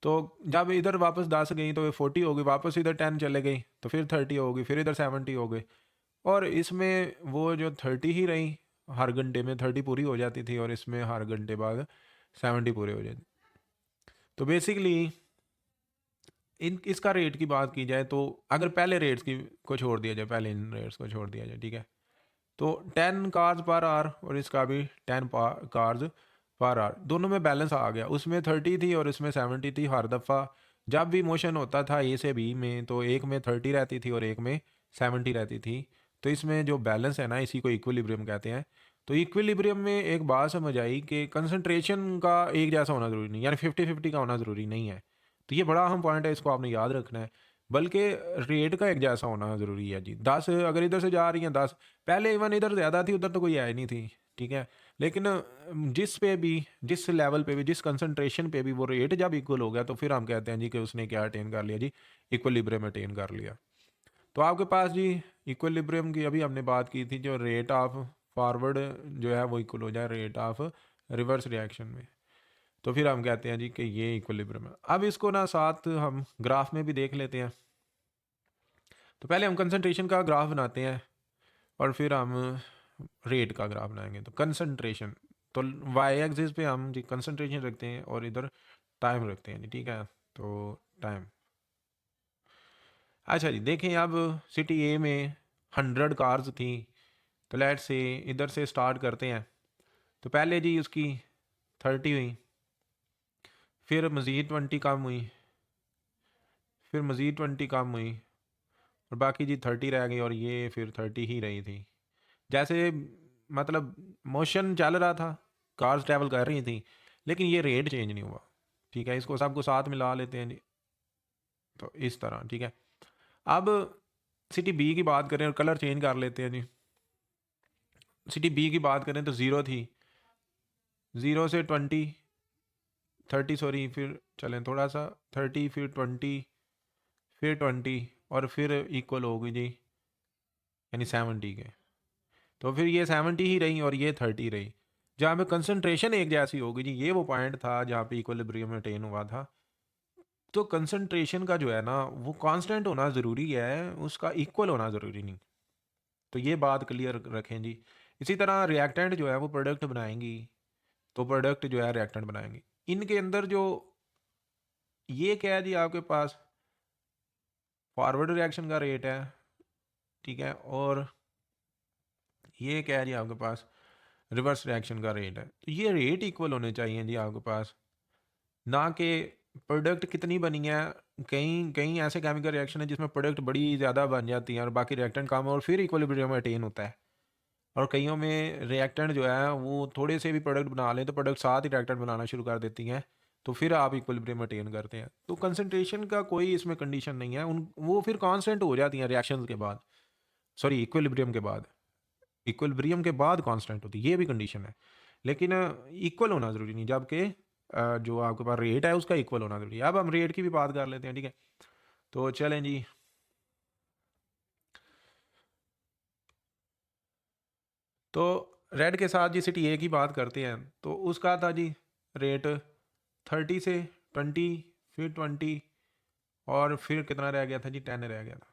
तो जब इधर वापस 10 गई तो ये 40 हो गई, वापस इधर 10 चले गई तो फिर 30 हो गई, फिर इधर 70 हो गई, और इसमें वो जो 30 ही रही, हर घंटे में 30 पूरी हो जाती थी और इसमें हर घंटे बाद 70 पूरे हो जाते। तो बेसिकली इन इसका रेट की बात की जाए तो अगर पहले रेट्स की को छोड़ दिया जाए, पहले इन रेट्स को छोड़ दिया जाए, ठीक है, तो 10 कार्स पर आवर और इसका भी 10 कार्स पर आवर, दोनों में बैलेंस आ गया। उसमें 30 थी और इसमें 70 थी। हर दफ़ा जब भी मोशन होता था ए से बी में तो एक में 30 रहती थी और एक में 70 रहती थी। तो इसमें जो बैलेंस है ना, इसी को इक्विलिब्रियम कहते हैं। तो इक्विलिब्रियम में एक बात समझ आई कि कंसंट्रेशन का एक जैसा होना ज़रूरी नहीं, यानी 50-50 का होना ज़रूरी नहीं है। तो ये बड़ा अहम पॉइंट है, इसको आपने याद रखना है। बल्कि रेट का एक जैसा होना ज़रूरी है जी। 10 अगर इधर से जा रही हैं 10, पहले इवन इधर ज़्यादा थी, उधर तो कोई आया नहीं थी, ठीक है, लेकिन जिस पे भी, जिस लेवल पे भी, जिस कंसंट्रेशन पे भी वो रेट जब इक्वल हो गया तो फिर हम कहते हैं जी कि उसने क्या अटेन कर लिया जी, इक्विलिब्रियम अटेन कर लिया। तो आपके पास जी इक्विलिब्रियम की अभी हमने बात की थी, जो रेट ऑफ फॉरवर्ड जो है वो इक्वल हो जाए रेट ऑफ रिवर्स रिएक्शन में, तो फिर हम कहते हैं जी कि ये इक्विलिब्रियम है। अब इसको ना साथ हम ग्राफ में भी देख लेते हैं। तो पहले हम कंसंट्रेशन का ग्राफ बनाते हैं और फिर हम रेट का ग्राफ बनाएंगे। तो कंसंट्रेशन, तो वाई एक्सिस पे हम जी कंसंट्रेशन रखते हैं और इधर टाइम रखते हैं जी, ठीक है। तो टाइम, अच्छा जी देखें, अब सिटी ए में 100 कार्स थी, तो लेट से इधर से स्टार्ट करते हैं। तो पहले जी उसकी 30 हुई, फिर मज़ीद 20 कम हुई, फिर मज़ीद 20 कम हुई, और बाकी जी 30 रह गई, और ये फिर 30 ही रही थी। जैसे मतलब मोशन चल रहा था, कार्स ट्रैवल कर रही थी, लेकिन ये रेट चेंज नहीं हुआ, ठीक है। इसको सबको साथ मिला लेते हैं जी, तो इस तरह, ठीक है। अब सिटी बी की बात करें और कलर चेंज कर लेते हैं जी। सिटी बी की बात करें तो ज़ीरो थी, ज़ीरो से 20, 30 सॉरी, फिर चलें थोड़ा सा, 30 फिर 20 फिर 20 और फिर इक्वल हो गई जी, यानी 70 के। तो फिर ये 70 ही रही और ये 30 रही, जहाँ पे कंसंट्रेशन एक जैसी होगी जी। ये वो पॉइंट था जहाँ पे इक्विलिब्रियम अटेन हुआ था। तो कंसंट्रेशन का जो है ना वो कांस्टेंट होना ज़रूरी है, उसका इक्वल होना ज़रूरी नहीं। तो ये बात क्लियर रखें जी। इसी तरह रिएक्टेंट जो है वो प्रोडक्ट बनाएंगी, तो प्रोडक्ट जो है रिएक्टेंट बनाएंगी। इनके अंदर जो ये क्या है जी, आपके पास फॉरवर्ड रिएक्शन का रेट है, ठीक है, और ये क्या है जी आपके पास रिवर्स रिएक्शन का रेट है। तो ये रेट इक्वल होने चाहिए जी आपके पास, ना कि प्रोडक्ट कितनी बनी है। कहीं कहीं ऐसे केमिकल रिएक्शन है जिसमें प्रोडक्ट बड़ी ज़्यादा बन जाती है और बाकी रिएक्टेंट कम है और फिर इक्विलिब्रियम अटेन होता है। और कईयों में रिएक्टेंट जो है वो थोड़े से भी प्रोडक्ट बना लें तो प्रोडक्ट साथ ही रिएक्टेंट बनाना शुरू कर देती हैं, तो फिर आप इक्विलिब्रियम अटेन करते हैं। तो कंसंट्रेशन का कोई इसमें कंडीशन नहीं है, उन वो फिर कांस्टेंट हो जाती हैं रिएक्शंस के बाद, सॉरी इक्विलिब्रियम के बाद, इक्विलिब्रियम के बाद कांस्टेंट होती है, ये भी कंडीशन है। लेकिन इक्वल होना ज़रूरी नहीं, जबकि जो आपके पास रेट है उसका इक्वल होना ज़रूरी है। अब हम रेट की भी बात कर लेते हैं, ठीक है। तो चलें जी, तो रेड के साथ जी सिटी ए की बात करते हैं। तो उसका था जी रेट 30 से 20, फिर 20, और फिर कितना रह गया था जी, 10 रह गया था,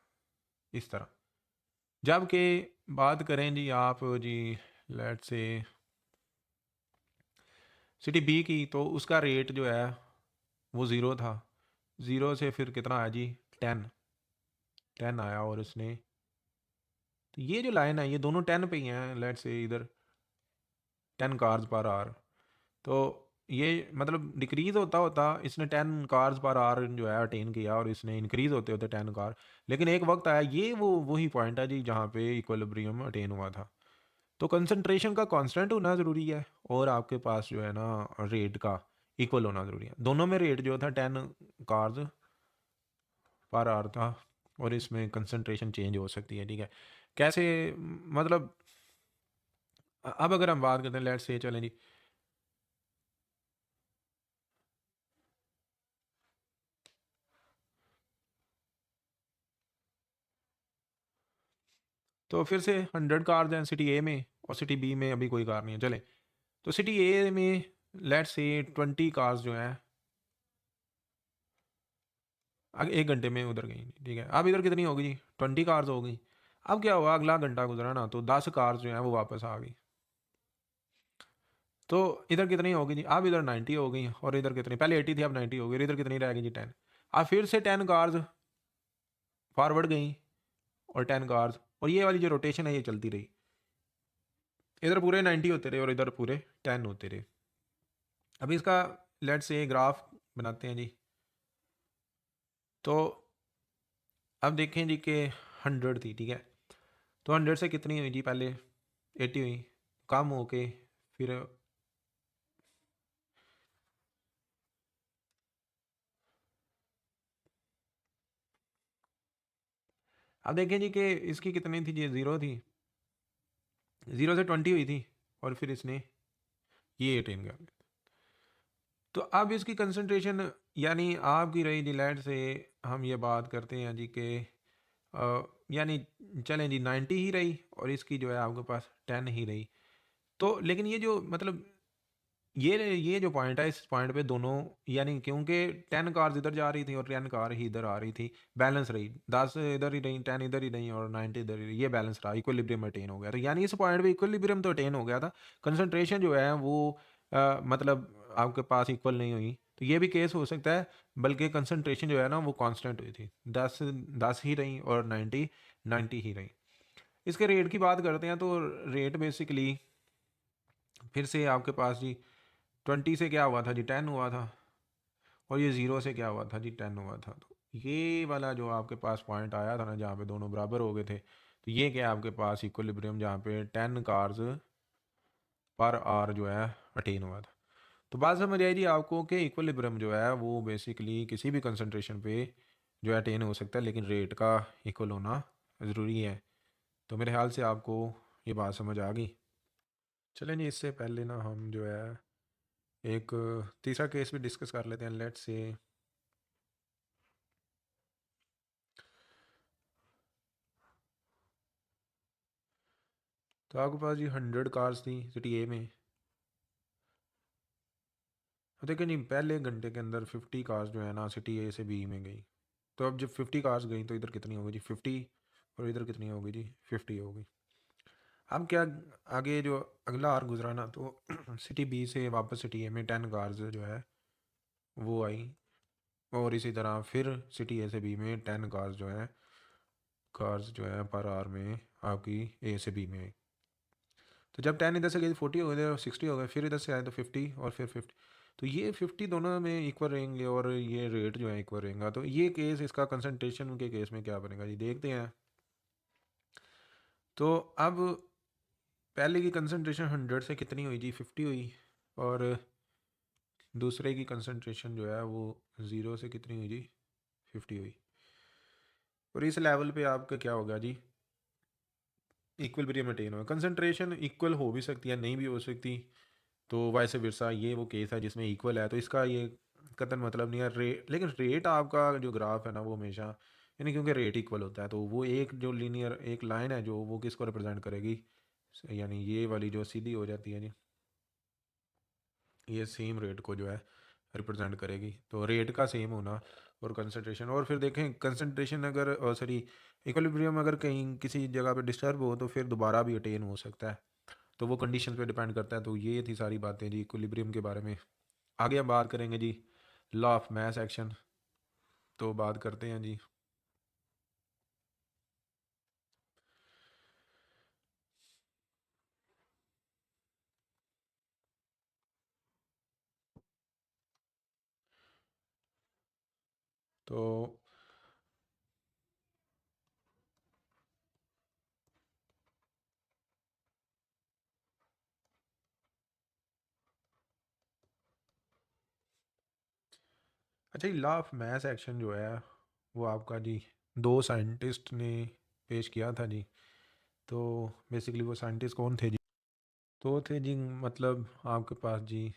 इस तरह। जबकि बात करें जी आप जी, लेट से सिटी बी की, तो उसका रेट जो है वो ज़ीरो था, ज़ीरो से फिर कितना आया जी, 10, 10 आया, और उसने, तो ये जो लाइन है ये दोनों 10 पे ही हैं, लेट से इधर 10 कार्स पर आवर। तो ये मतलब डिक्रीज़ होता होता इसने 10 कार्स पर आवर जो है अटेन किया, और इसने इंक्रीज़ होते होते 10 कार, लेकिन एक वक्त आया, ये वो वही पॉइंट है जी जहाँ पे इक्विलिब्रियम अटेन हुआ था। तो कंसंट्रेशन का कांस्टेंट होना ज़रूरी है, और आपके पास जो है ना रेट का इक्वल होना ज़रूरी है। दोनों में रेट जो था 10 कार्स पर आवर था, और इसमें कंसंट्रेशन चेंज हो सकती है, ठीक है। कैसे, मतलब अब अगर हम बात करते हैं, लेट्स से चलें जी, तो फिर से 100 कार्स हैं सिटी ए में, और सिटी बी में अभी कोई कार नहीं है, चले। तो सिटी ए में लेट्स से 20 कार्स जो हैं एक घंटे में उधर गई, ठीक है। अब इधर कितनी होगी जी? 20 कार्स हो गई। अब क्या हुआ, अगला घंटा गुजरा ना, तो 10 कार्स जो हैं वो वापस आ गई। तो इधर कितनी होगी जी? अब इधर 90 हो गई, और इधर कितनी, पहले 80 थी अब 90 हो गई, इधर कितनी रह गई जी? 10। अब फिर से 10 कार्स फॉरवर्ड गई, और 10 कार्स, और ये वाली जो रोटेशन है ये चलती रही। इधर पूरे 90 होते रहे और इधर पूरे 10 होते रहे। अभी इसका लेट्स से ग्राफ बनाते हैं जी। तो अब देखें जी कि 100 थी, ठीक है। तो 100 से कितनी हुई जी? पहले 80 हुई, कम होके फिर अब देखें जी कि इसकी कितनी थी जी? 0 थी, 0 से 20 हुई थी, और फिर इसने ये 18 कर दिया। तो अब इसकी कंसंट्रेशन, यानी आपकी रही जी लेट से, हम ये बात करते हैं जी कि यानी चलें जी 90 ही रही, और इसकी जो है आपके पास 10 ही रही। तो लेकिन ये जो मतलब ये जो पॉइंट है, इस पॉइंट पे दोनों, यानी क्योंकि 10 कार्स इधर जा रही थी और 10 कार ही इधर आ रही थी, बैलेंस रही, 10 इधर ही रही, 10 इधर ही रही, और 90 इधर ही रही, ये बैलेंस रहा, इक्विलिब्रियम अटेन हो गया। तो यानी इस पॉइंट पे इक्विलिब्रियम तो अटेन हो गया था, कंसंट्रेशन जो है वो मतलब आपके पास इक्वल नहीं हुई। तो ये भी केस हो सकता है, बल्कि कंसंट्रेशन जो है ना वो कांस्टेंट हुई थी, 10 ही रही और 90 ही रही। इसके रेट की बात करते हैं, तो रेट बेसिकली फिर से आपके पास जी 20 से क्या हुआ था जी? 10 हुआ था, और ये 0 से क्या हुआ था जी? 10 हुआ था। तो ये वाला जो आपके पास पॉइंट आया था ना, जहाँ पे दोनों बराबर हो गए थे, तो ये क्या आपके पास इक्विलिब्रियम, जहाँ पे 10 कार्स पर आर जो है अटेन हुआ था। तो बात समझ आई जी आपको कि इक्विलिब्रियम जो है वो बेसिकली किसी भी कंसंट्रेशन पे जो है अटेन हो सकता है, लेकिन रेट का इक्वल होना ज़रूरी है। तो मेरे ख्याल से आपको ये बात समझ आ गई। चलें जी, इससे पहले ना हम जो है एक तीसरा केस भी डिस्कस कर लेते हैं। लेट्स से तो आपके पास जी 100 कार्स थी सिटी ए में। अब देखिए नहीं, पहले घंटे के अंदर 50 कार्स जो है ना सिटी ए से बी में गई। तो अब जब 50 कार्स गई तो इधर कितनी होगी जी? 50, और इधर कितनी होगी जी? 50 होगी। अब क्या, आगे जो अगला आर गुजरा ना, तो सिटी बी से वापस सिटी ए में 10 कार्स जो है वो आई, और इसी तरह फिर सिटी ए से बी में 10 कार्स जो है, कार्स जो है पर आर में आपकी ए से बी में आई। तो जब 10 इधर से गई 40 हो गए और 60 हो गए, फिर इधर से आए तो 50 और फिर 50। तो ये 50 दोनों में इक्वल रहेंगे, और ये रेट जो है इक्वल रहेगा। तो ये केस, इसका कंसंट्रेशन के केस में क्या बनेगा जी? देखते हैं। तो अब पहले की कंसंट्रेशन 100 से कितनी हुई जी? 50 हुई, और दूसरे की कंसंट्रेशन जो है वो 0 से कितनी हुई जी? 50 हुई। और इस लेवल पे आपका क्या होगा जी? इक्विलिब्रियम मेंटेन होगा। कंसंट्रेशन इक्वल हो भी सकती है, नहीं भी हो सकती। तो वाइस वर्सा ये वो केस है जिसमें इक्वल है, तो इसका ये कतन मतलब नहीं है। लेकिन रेट आपका जो ग्राफ है ना वो हमेशा, यानी क्योंकि रेट इक्वल होता है, तो वो एक जो लीनियर एक लाइन है जो वो किसको रिप्रेजेंट करेगी, यानी ये वाली जो सीधी हो जाती है जी, ये सेम रेट को जो है रिप्रेजेंट करेगी। तो रेट का सेम होना और कंसंट्रेशन, और फिर देखें कंसंट्रेशन अगर सॉरी इक्विलिब्रियम अगर कहीं किसी जगह पे डिस्टर्ब हो तो फिर दोबारा भी अटेन हो सकता है। तो वो कंडीशन पे डिपेंड करता है। तो ये थी सारी बातें जी इक्विलिब्रियम के बारे में। आगे हम बात करेंगे जी लॉ ऑफ मास एक्शन। तो बात करते हैं जी। तो अच्छा, लॉ ऑफ मास एक्शन जो है वो आपका जी दो साइंटिस्ट ने पेश किया था जी। तो बेसिकली वो साइंटिस्ट कौन थे जी? तो थे जी मतलब आपके पास जी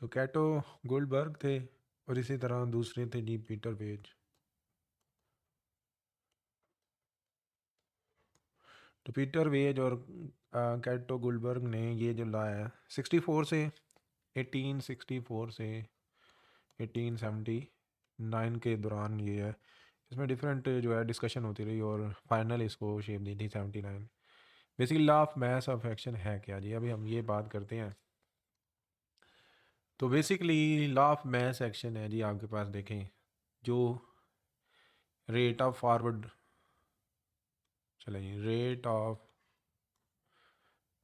तो कैटो गोल्डबर्ग थे और इसी तरह दूसरे थे जी पीटर पेज। तो पीटर वेज और कैटो गोल्डबर्ग ने ये जो लाया है 64 से 1864 से 1879 के दौरान ये है। इसमें डिफरेंट जो है डिस्कशन होती रही और फाइनल इसको शेप दी थी 79। Basically law of mass of action है क्या जी, अभी हम ये बात करते हैं। तो basically law of mass action है जी, आपके पास देखें जो रेट ऑफ फॉरवर्ड, चलें रेट ऑफ,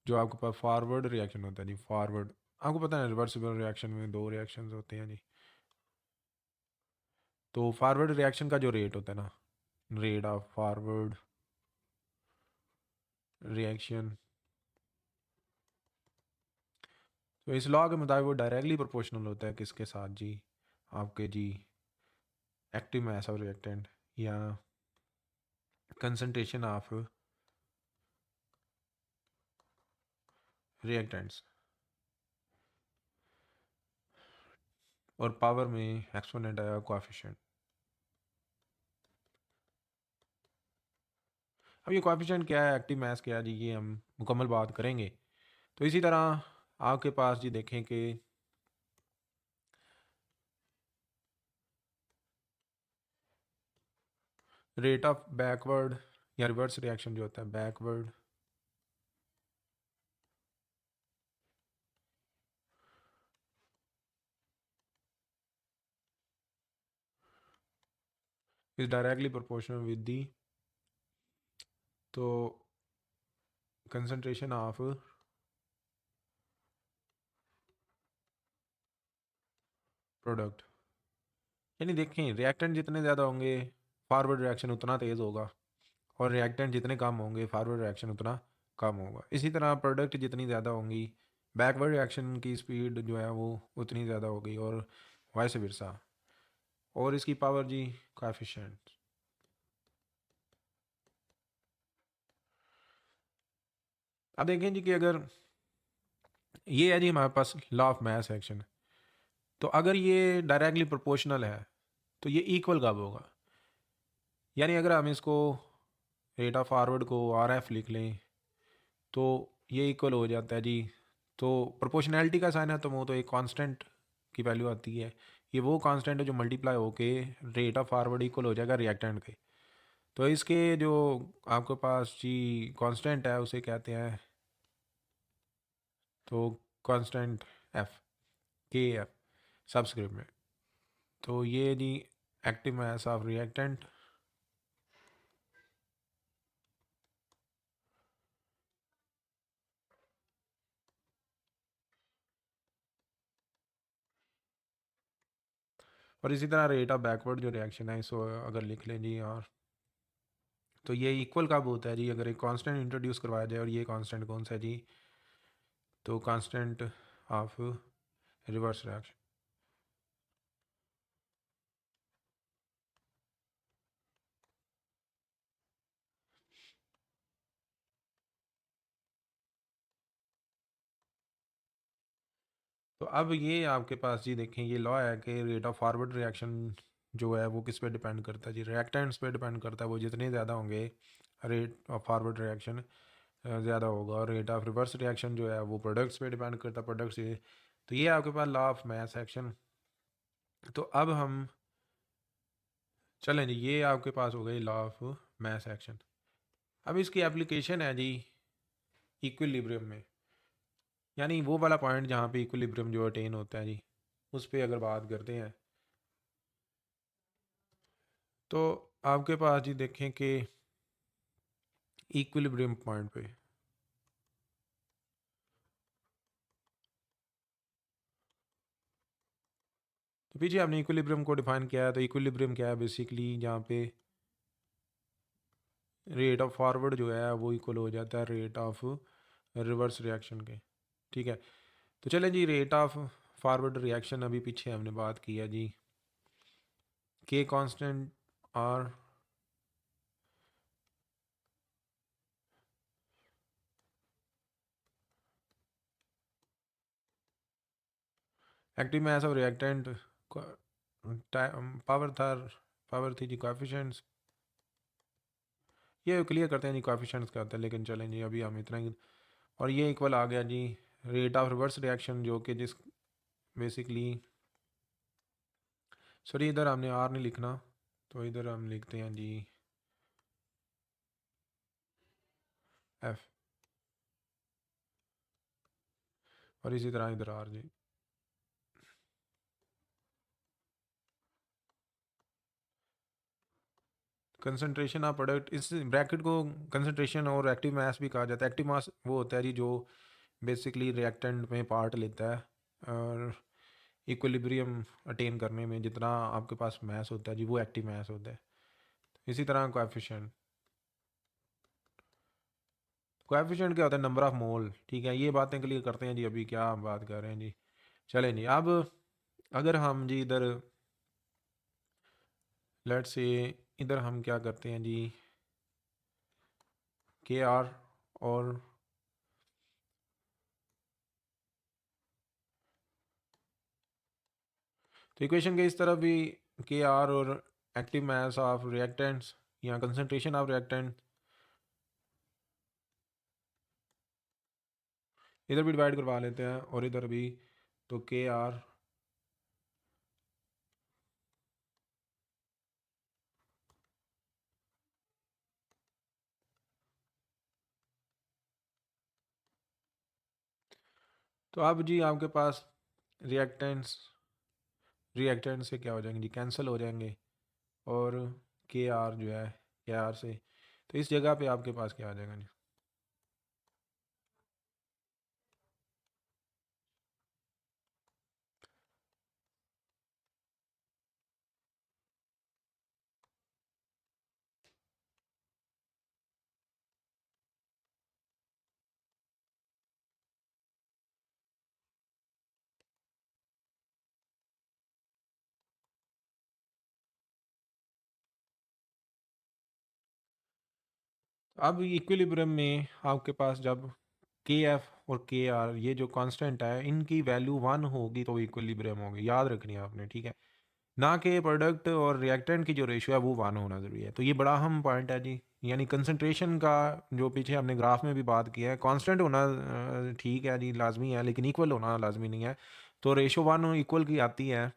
जो आपके पास फॉरवर्ड रिएक्शन होता है जी, फॉरवर्ड आपको पता है रिवर्सिबल रिएक्शन में दो रिएक्शंस होते हैं जी। तो फॉरवर्ड रिएक्शन का जो रेट होता है ना, रेट ऑफ फॉरवर्ड रिएक्शन, तो इस लॉ के मुताबिक वो डायरेक्टली प्रोपोर्शनल होता है किसके साथ जी, आपके जी एक्टिव मास ऑफ रिएक्टेंट या कंसंट्रेशन ऑफ रिएक्टेंट्स और पावर में एक्सपोनेंट आया कोएफिशिएंट। अब ये कोएफिशिएंट क्या है, एक्टिव मास क्या है जी, ये हम मुकम्मल बात करेंगे। तो इसी तरह आपके पास जी देखें कि रेट ऑफ बैकवर्ड या रिवर्स रिएक्शन जो होता है backward is directly proportional with the, तो कंसंट्रेशन ऑफ प्रोडक्ट, यानी देखें रिएक्टेंट जितने ज़्यादा होंगे फॉरवर्ड रिएक्शन उतना तेज़ होगा और रिएक्टेंट जितने कम होंगे फॉरवर्ड रिएक्शन उतना कम होगा। इसी तरह प्रोडक्ट जितनी ज़्यादा होंगी बैकवर्ड रिएक्शन की स्पीड जो है वो उतनी ज़्यादा होगी और वाइस वर्सा। और इसकी पावर जी कोएफिशिएंट। अब देखें जी कि अगर ये है जी हमारे पास लॉ ऑफ मास एक्शन, तो अगर ये डायरेक्टली प्रोपोर्शनल है तो ये इक्वल कब होगा, यानी अगर हम इसको रेट ऑफ फॉरवर्ड को आर एफ लिख लें तो ये इक्वल हो जाता है जी। तो प्रोपोर्शनैलिटी का साइन है तो वो तो एक कांस्टेंट की वैल्यू आती है, ये वो कांस्टेंट है जो मल्टीप्लाई होके रेट ऑफ फॉरवर्ड इक्वल हो जाएगा रिएक्टेंट के। तो इसके जो आपके पास जी कांस्टेंट है उसे कहते हैं तो कांस्टेंट एफ के एफ सबस्क्रिप्ट में। तो ये जी एक्टिव मास ऑफ रिएक्टेंट और इसी तरह रेट ऑफ बैकवर्ड जो रिएक्शन है इसको अगर लिख लें जी, और तो ये इक्वल कब होता है जी, अगर एक कांस्टेंट इंट्रोड्यूस करवाया जाए और ये कांस्टेंट कौन सा है जी, तो कांस्टेंट ऑफ रिवर्स रिएक्शन। तो अब ये आपके पास जी देखें ये लॉ है कि रेट ऑफ फॉरवर्ड रिएक्शन जो है वो किस पे डिपेंड करता है जी, रिएक्टेंट्स पे डिपेंड करता है, वो जितने ज़्यादा होंगे रेट ऑफ फॉरवर्ड रिएक्शन ज़्यादा होगा, और रेट ऑफ रिवर्स रिएक्शन जो है वो प्रोडक्ट्स पे डिपेंड करता है, प्रोडक्ट्स ये। तो ये आपके पास लॉ ऑफ मास एक्शन। तो अब हम चलें जी, ये आपके पास हो गई लॉ ऑफ मास एक्शन। अब इसकी एप्लीकेशन है जी इक्विलिब्रियम में, यानी वो वाला पॉइंट जहाँ पे इक्विलिब्रियम जो अटेन होता है जी, उस पर अगर बात करते हैं तो आपके पास जी देखें कि इक्विलिब्रियम पॉइंट पे, तो पीछे आपने इक्विलिब्रियम को डिफाइन किया है। तो इक्विलिब्रियम क्या है, बेसिकली जहाँ पे रेट ऑफ फॉरवर्ड जो है वो इक्वल हो जाता है रेट ऑफ रिवर्स रिएक्शन के। ठीक है, तो चलें जी रेट ऑफ फॉरवर्ड रिएक्शन अभी पीछे हमने बात की है जी, के कांस्टेंट और active mass of reactant, power था, पावर थी जी कोएफिशिएंट्स। ये क्लियर करते हैं जी कोएफिशिएंट्स क्या होता है, लेकिन चलें जी अभी हम इतना ही। और ये इक्वल आ गया जी रेट ऑफ रिवर्स रिएक्शन, जो कि जिस बेसिकली, सॉरी इधर हमने आर नहीं लिखना, तो इधर हम लिखते हैं जी एफ, और इसी तरह इधर R G. Concentration of product, इस ब्रैकेट को कंसंट्रेशन और एक्टिव मास भी कहा जाता है। एक्टिव मास वो होता है जी जो बेसिकली रिएक्टेंट में पार्ट लेता है, और इक्विलिब्रियम अटेन करने में जितना आपके पास मास होता है जी वो एक्टिव मास होता है। इसी तरह कोएफिशिएंट, कोएफिशिएंट क्या होता है, नंबर ऑफ मोल। ठीक है, ये बातें क्लियर करते हैं जी अभी क्या हम बात कर रहे हैं जी। चलें जी, अब अगर हम जी इधर लेट्स से इधर हम क्या करते हैं जी, के आर और तो इक्वेशन के इस तरफ भी के आर और एक्टिव मास ऑफ रिएक्टेंट्स या कंसंट्रेशन ऑफ रिएक्टेंट, इधर भी डिवाइड करवा लेते हैं और इधर भी, तो के आर तो अब जी आपके पास रिएक्टेंट्स, रिएक्टेंट से क्या हो जाएंगे जी, कैंसिल हो जाएंगे, और के आर जो है के आर से, तो इस जगह पे आपके पास क्या आ जाएगा जी, अब इक्विलिब्रियम में आपके पास जब के एफ और के आर ये जो कांस्टेंट है इनकी वैल्यू वन होगी तो इक्विलिब्रियम होगी, याद रखनी है आपने। ठीक है, ना कि प्रोडक्ट और रिएक्टेंट की जो रेशियो है वो वन होना ज़रूरी है। तो ये बड़ा अहम पॉइंट है जी, यानी कंसंट्रेशन का जो पीछे हमने ग्राफ में भी बात किया है, कांस्टेंट होना ठीक है जी, लाजमी है, लेकिन इक्वल होना लाजमी नहीं है। तो रेशो वन इक्वल की आती है,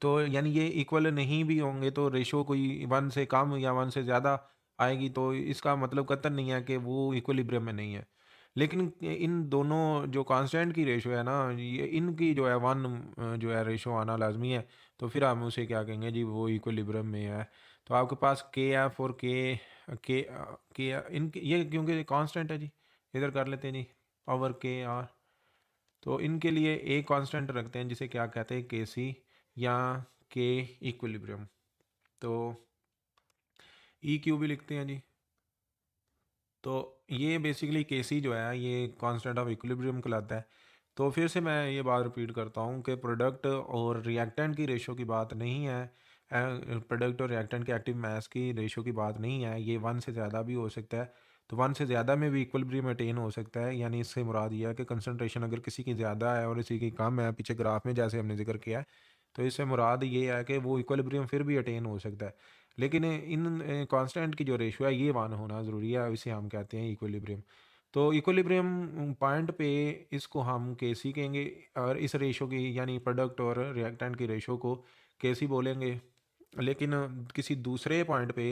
तो यानी ये इक्वल नहीं भी होंगे तो रेशो कोई वन से कम या वन से ज़्यादा आएगी, तो इसका मतलब कतई नहीं है कि वो इक्विलिब्रियम में नहीं है। लेकिन इन दोनों जो कांस्टेंट की रेशो है ना, ये इनकी जो है वन जो है रेशो आना लाजमी है, तो फिर हम उसे क्या कहेंगे जी, वो इक्विलिब्रियम में है। तो आपके पास के एफ और के के इनके ये क्योंकि कांस्टेंट है जी, इधर कर लेते हैं जी पावर के आर, तो इनके लिए एक कांस्टेंट रखते हैं जिसे क्या कहते हैं, के सी या के इक्विलिब्रियम। तो ई क्यू भी लिखते हैं जी। तो ये बेसिकली के सी जो है ये कांस्टेंट ऑफ इक्विलिब्रियम कहलाता है। तो फिर से मैं ये बात रिपीट करता हूँ कि प्रोडक्ट और रिएक्टेंट की रेशो की बात नहीं है, प्रोडक्ट और रिएक्टेंट के एक्टिव मास की रेशो की बात नहीं है, ये वन से ज़्यादा भी हो सकता है। तो वन से ज़्यादा में भी इक्विलिब्रियम अटेन हो सकता है, यानी इससे मुराद ये है कि कंसंट्रेशन अगर किसी की ज़्यादा है और किसी की कम है, पीछे ग्राफ में जैसे हमने जिक्र किया है, तो इससे मुराद ये है कि वो इक्विलिब्रियम फिर भी अटेन हो सकता है। लेकिन इन कांस्टेंट की जो रेशो है ये वन होना ज़रूरी है, इसे हम कहते हैं इक्विलिब्रियम। तो इक्विलिब्रियम पॉइंट पे इसको हम केसी कहेंगे, और इस रेशो की यानी प्रोडक्ट और रिएक्टेंट की रेशो को केसी बोलेंगे। लेकिन किसी दूसरे पॉइंट पे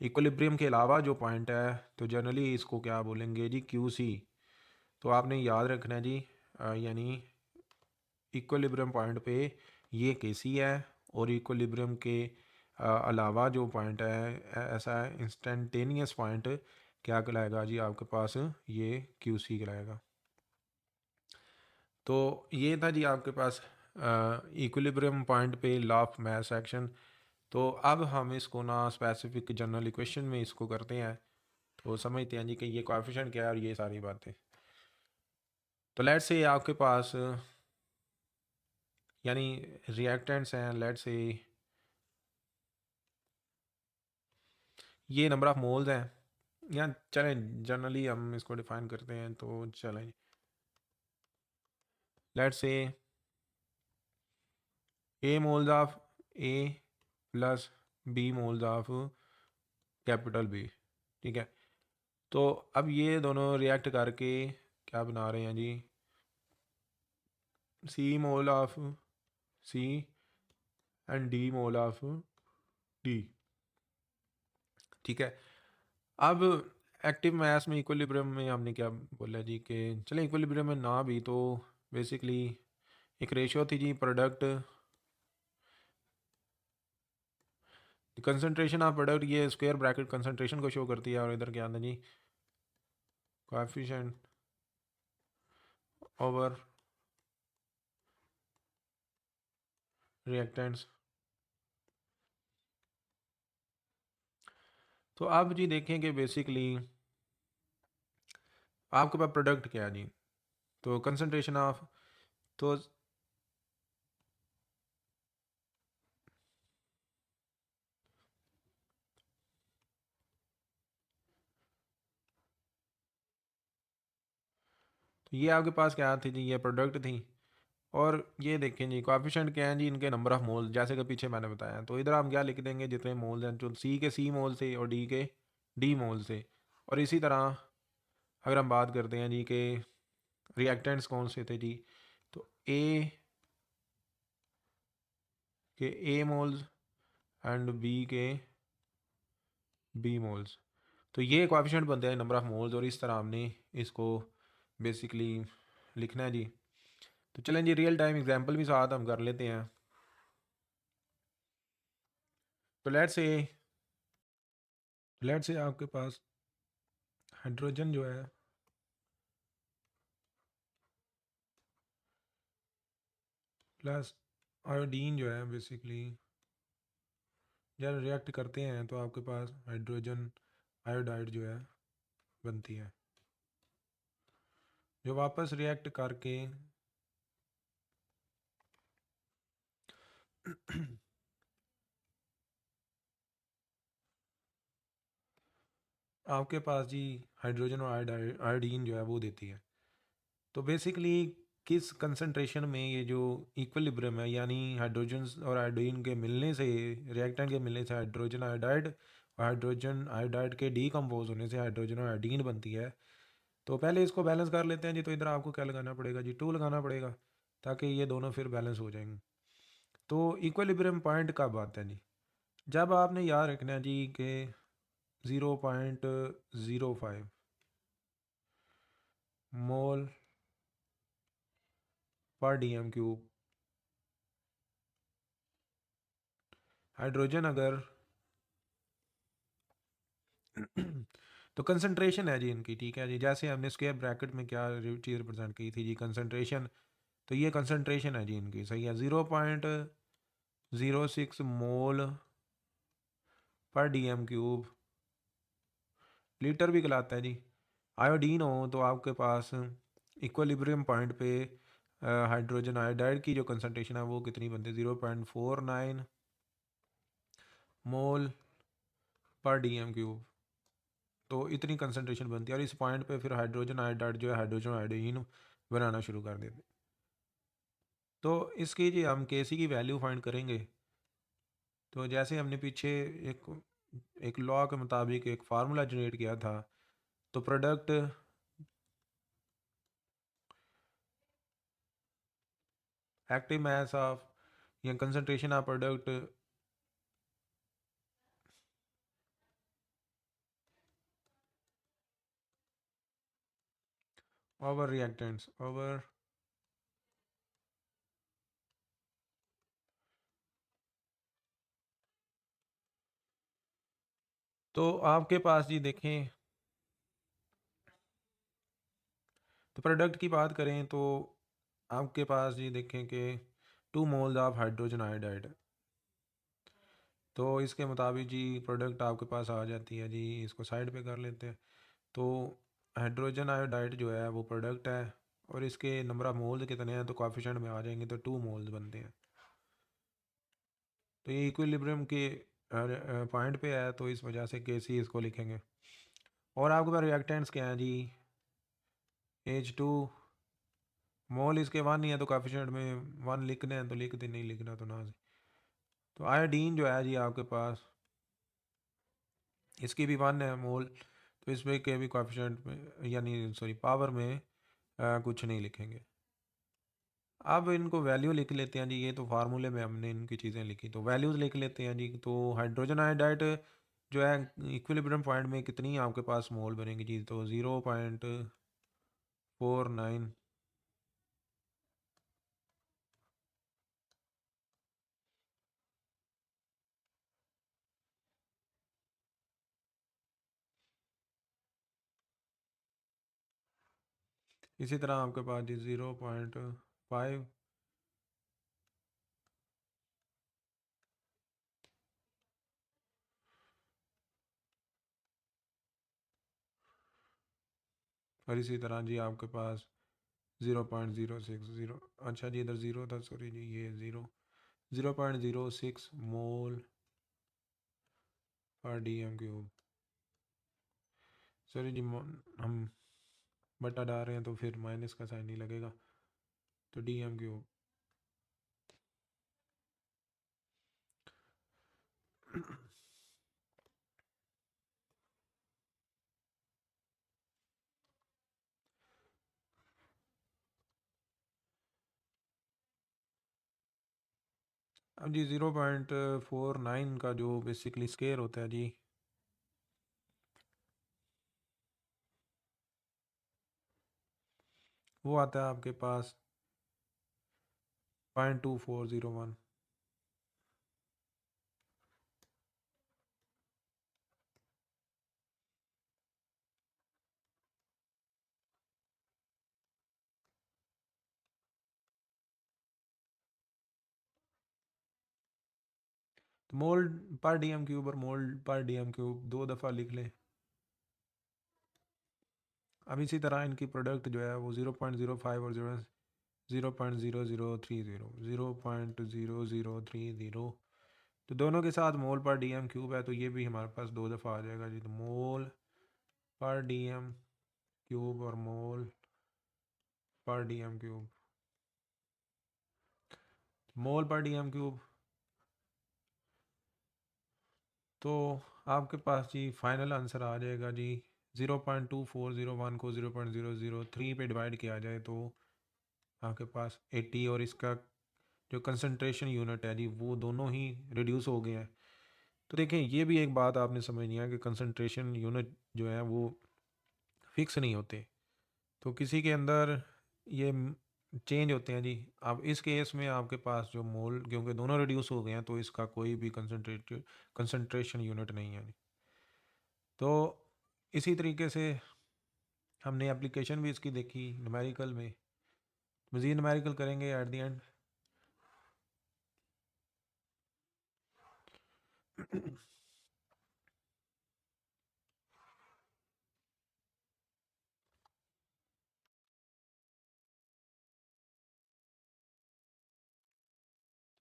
इक्विलिब्रियम के अलावा जो पॉइंट है तो जनरली इसको क्या बोलेंगे जी, क्यू सी। तो आपने याद रखना है जी, यानी इक्विलिब्रियम पॉइंट पे ये केसी है, और इक्विलिब्रियम के अलावा जो पॉइंट है ऐसा इंस्टेंटेनियस पॉइंट क्या कहलाएगा जी, आपके पास ये क्यू सी कहलाएगा। तो ये था जी आपके पास इक्विलिब्रियम पॉइंट पे लॉ ऑफ मास एक्शन। तो अब हम इसको ना स्पेसिफिक जनरल इक्वेशन में इसको करते हैं, तो समझते हैं जी कि ये कोएफिशिएंट क्या है और ये सारी बातें। तो लेट्स से आपके पास यानी रिएक्टेंट्स हैं, लेट्स से ये नंबर ऑफ मोल्स हैं, या चलें जनरली हम इसको डिफाइन करते हैं, तो चलें let's say a moles of a plus b moles of capital b, ठीक है। तो अब ये दोनों रिएक्ट करके क्या बना रहे हैं जी, C mole of C and D mole of D, ठीक है। अब एक्टिव मास में इक्विलिब्रियम में हमने क्या बोला जी कि चले इक्विलिब्रियम में ना भी तो बेसिकली एक रेशियो थी जी, प्रोडक्ट कंसंट्रेशन ऑफ प्रोडक्ट, ये स्क्वायर ब्रैकेट कंसंट्रेशन को शो करती है, और इधर क्या आता है जी, कोएफिशिएंट ओवर रिएक्टेंट्स। तो आप जी देखें कि बेसिकली आपके पास प्रोडक्ट क्या है जी, तो कंसंट्रेशन ऑफ, तो ये आपके पास क्या थी जी, ये प्रोडक्ट थी। और ये देखें जी कोएफिशिएंट क्या है जी, इनके नंबर ऑफ मोल, जैसे कि पीछे मैंने बताया। तो इधर हम क्या लिख देंगे, जितने मोल्स हैं, जो सी के सी मोल से और डी के डी मोल से। और इसी तरह अगर हम बात करते हैं जी कि रिएक्टेंट्स कौन से थे जी, तो ए के ए मोल्स एंड बी के बी मोल्स। तो ये कोएफिशिएंट बनते हैं नंबर ऑफ मोल्स, और इस तरह हमने इसको बेसिकली लिखना है जी। तो चलें जी रियल टाइम एग्जांपल भी साथ हम कर लेते हैं। तो लेट्स से आपके पास हाइड्रोजन जो है प्लस आयोडीन जो है, बेसिकली जब रिएक्ट करते हैं तो आपके पास हाइड्रोजन आयोडाइड जो है बनती है, जो वापस रिएक्ट करके आपके पास जी हाइड्रोजन और आयोडीन जो है वो देती है। तो बेसिकली किस कंसंट्रेशन में ये जो इक्विलिब्रियम है, यानी हाइड्रोजन और आयोडीन के मिलने से, रिएक्टेंट के मिलने से हाइड्रोजन आयोडाइड और हाइड्रोजन आयोडाइड के डीकम्पोज होने से हाइड्रोजन और आयोडीन बनती है। तो पहले इसको बैलेंस कर लेते हैं जी। तो इधर आपको क्या लगाना पड़ेगा जी, 2 लगाना पड़ेगा, ताकि ये दोनों फिर बैलेंस हो जाएंगे। तो इक्विलिब्रियम पॉइंट कब आता है जी, जब आपने याद रखना है जी कि 0.05 मोल पर डी एम क्यूब हाइड्रोजन अगर तो कंसंट्रेशन है जी इनकी, ठीक है जी। जैसे हमने स्क्वायर ब्रैकेट में क्या चीज़ रिप्रेजेंट की थी जी, कंसंट्रेशन। तो ये कंसंट्रेशन है जी इनकी, सही है, 0.06 मोल पर डी एम क्यूब, लीटर भी कहलाता है जी। आयोडीन हो तो आपके पास इक्विलिब्रियम पॉइंट पे हाइड्रोजन आयोडाइड की जो कंसंट्रेशन है वो कितनी बनती है, 0.49 मोल पर डी एम क्यूब। तो इतनी कंसंट्रेशन बनती है, और इस पॉइंट पे फिर हाइड्रोजन आयोडाइड जो है हाइड्रोजन आयोडीन बनाना शुरू कर देते। तो इसकी जी हम के सी की वैल्यू फाइंड करेंगे। तो जैसे हमने पीछे एक एक लॉ के मुताबिक एक फार्मूला जनरेट किया था, तो प्रोडक्ट एक्टिव मास ऑफ या concentration of product over reactants over. तो आपके पास जी देखें, तो प्रोडक्ट की बात करें तो आपके पास जी देखें कि 2 मोल्स ऑफ हाइड्रोजन आयोडाइड। तो इसके मुताबिक जी प्रोडक्ट आपके पास आ जाती है जी, इसको साइड पे कर लेते हैं। तो हाइड्रोजन आयोडाइड जो है वो प्रोडक्ट है, और इसके नंबर ऑफ मोल्स कितने हैं तो कोएफिशिएंट में आ जाएंगे, तो 2 मोल्स बनते हैं। तो ये इक्विलिब्रियम के पॉइंट पे है, तो इस वजह से के सी इसको लिखेंगे। और आपके पास रिएक्टेंट्स क्या हैं जी, H2 मोल इसके 1 ही है तो कोएफिशिएंट में 1 लिखने हैं तो लिख दे, नहीं लिखना तो ना। तो आयोडीन जो है जी आपके पास, इसकी भी 1 है मोल, तो इसमें के भी कोएफिशिएंट में यानी सॉरी पावर में कुछ नहीं लिखेंगे। अब इनको वैल्यू लिख लेते हैं जी, ये तो फार्मूले में हमने इनकी चीज़ें लिखी, तो वैल्यूज़ लिख लेते हैं जी। तो हाइड्रोजन आयोडाइड जो है इक्विलिब्रियम पॉइंट में कितनी आपके पास मोल बनेगी जी, तो 0.49। इसी तरह आपके पास जी 0.5। और इसी तरह जी आपके पास 0.060, अच्छा जी इधर ज़ीरो था, सॉरी जी, ये 0.06 मोल पर डी एम क्यूब। सॉरी जी, हम बटा डाल रहे हैं तो फिर माइनस का साइन नहीं लगेगा, तो डी एम क्यूब। अब जी 0.49 का जो बेसिकली स्केयर होता है जी, वो आता है आपके पास 0.2401। तो मोल पर डी एम क्यूब और मोल पर डी एम क्यूब दो दफ़ा लिख लें। अब इसी तरह इनकी प्रोडक्ट जो है वो 0.05 और 0.0030 तो दोनों के साथ मोल पर डी एम क्यूब है, तो ये भी हमारे पास दो दफ़ा आ जाएगा जी। तो मोल पर डी एम क्यूब और मोल पर डी एम क्यूब, मोल पर डी एम क्यूब। तो आपके पास जी फाइनल आंसर आ जाएगा जी 0.2401 को 0.003 पे डिवाइड किया जाए तो आपके पास 80, और इसका जो कंसंट्रेशन यूनिट है जी वो दोनों ही रिड्यूस हो गए हैं। तो देखें, ये भी एक बात आपने समझनी है कि कंसंट्रेशन यूनिट जो है वो फिक्स नहीं होते, तो किसी के अंदर ये चेंज होते हैं जी। अब इस केस में आपके पास जो मोल, क्योंकि दोनों रिड्यूस हो गए हैं, तो इसका कोई भी कंसंट्रेशन यूनिट नहीं है जी। तो इसी तरीके से हमने एप्लीकेशन भी इसकी देखी न्यूमेरिकल में, मज़ीद न्यूमेरिकल करेंगे एट द एंड।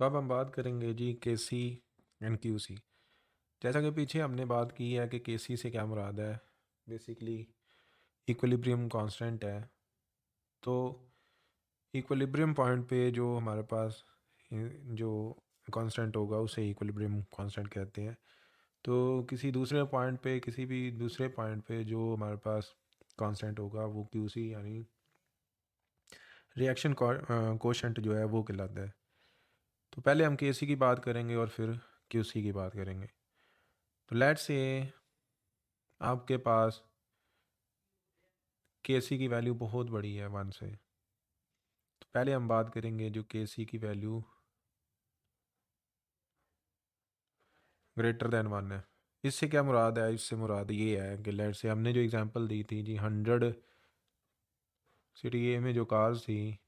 तो अब हम बात करेंगे जी के सी एंड क्यू सी। जैसा कि पीछे हमने बात की है कि के सी से क्या मुराद है, बेसिकली इक्विलिब्रियम कांस्टेंट है। तो इक्विलिब्रियम पॉइंट पे जो हमारे पास जो कांस्टेंट होगा उसे इक्विलिब्रियम कांस्टेंट कहते हैं। तो किसी दूसरे पॉइंट पे, किसी भी दूसरे पॉइंट पे जो हमारे पास कांस्टेंट होगा वो क्यू सी यानी रिएक्शन कोशेंट जो है वो कहलाता है। तो पहले हम के सी की बात करेंगे और फिर क्यू सी की बात करेंगे। तो लेट्स से आपके पास के सी की वैल्यू बहुत बड़ी है 1 से, तो पहले हम बात करेंगे जो के सी की वैल्यू ग्रेटर देन 1 है। इससे क्या मुराद है? इससे मुराद ये है कि लेट से हमने जो एग्जांपल दी थी जी 100 सिटी ए में जो कार्स थी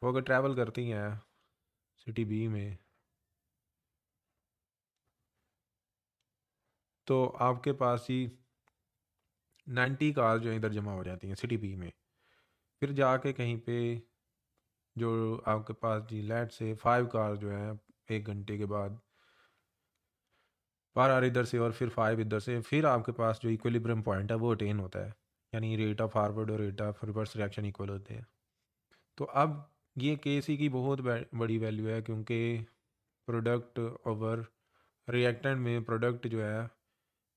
वो अगर ट्रैवल करती हैं सिटी बी में, तो आपके पास ही 90 कार्स जो इधर जमा हो जाती हैं सिटी बी में। फिर जाके कहीं पे जो आपके पास जी लेट से 5 कार्स जो हैं 1 घंटे के बाद बाहर आ रही इधर से, और फिर 5 इधर से, फिर आपके पास जो इक्विलिब्रियम पॉइंट है वो अटेन होता है, यानी रेट ऑफ फॉरवर्ड और rate of reverse reaction equal होते हैं। तो अब ये केसी की बहुत बड़ी वैल्यू है, क्योंकि प्रोडक्ट ओवर रिएक्टेंट में प्रोडक्ट जो है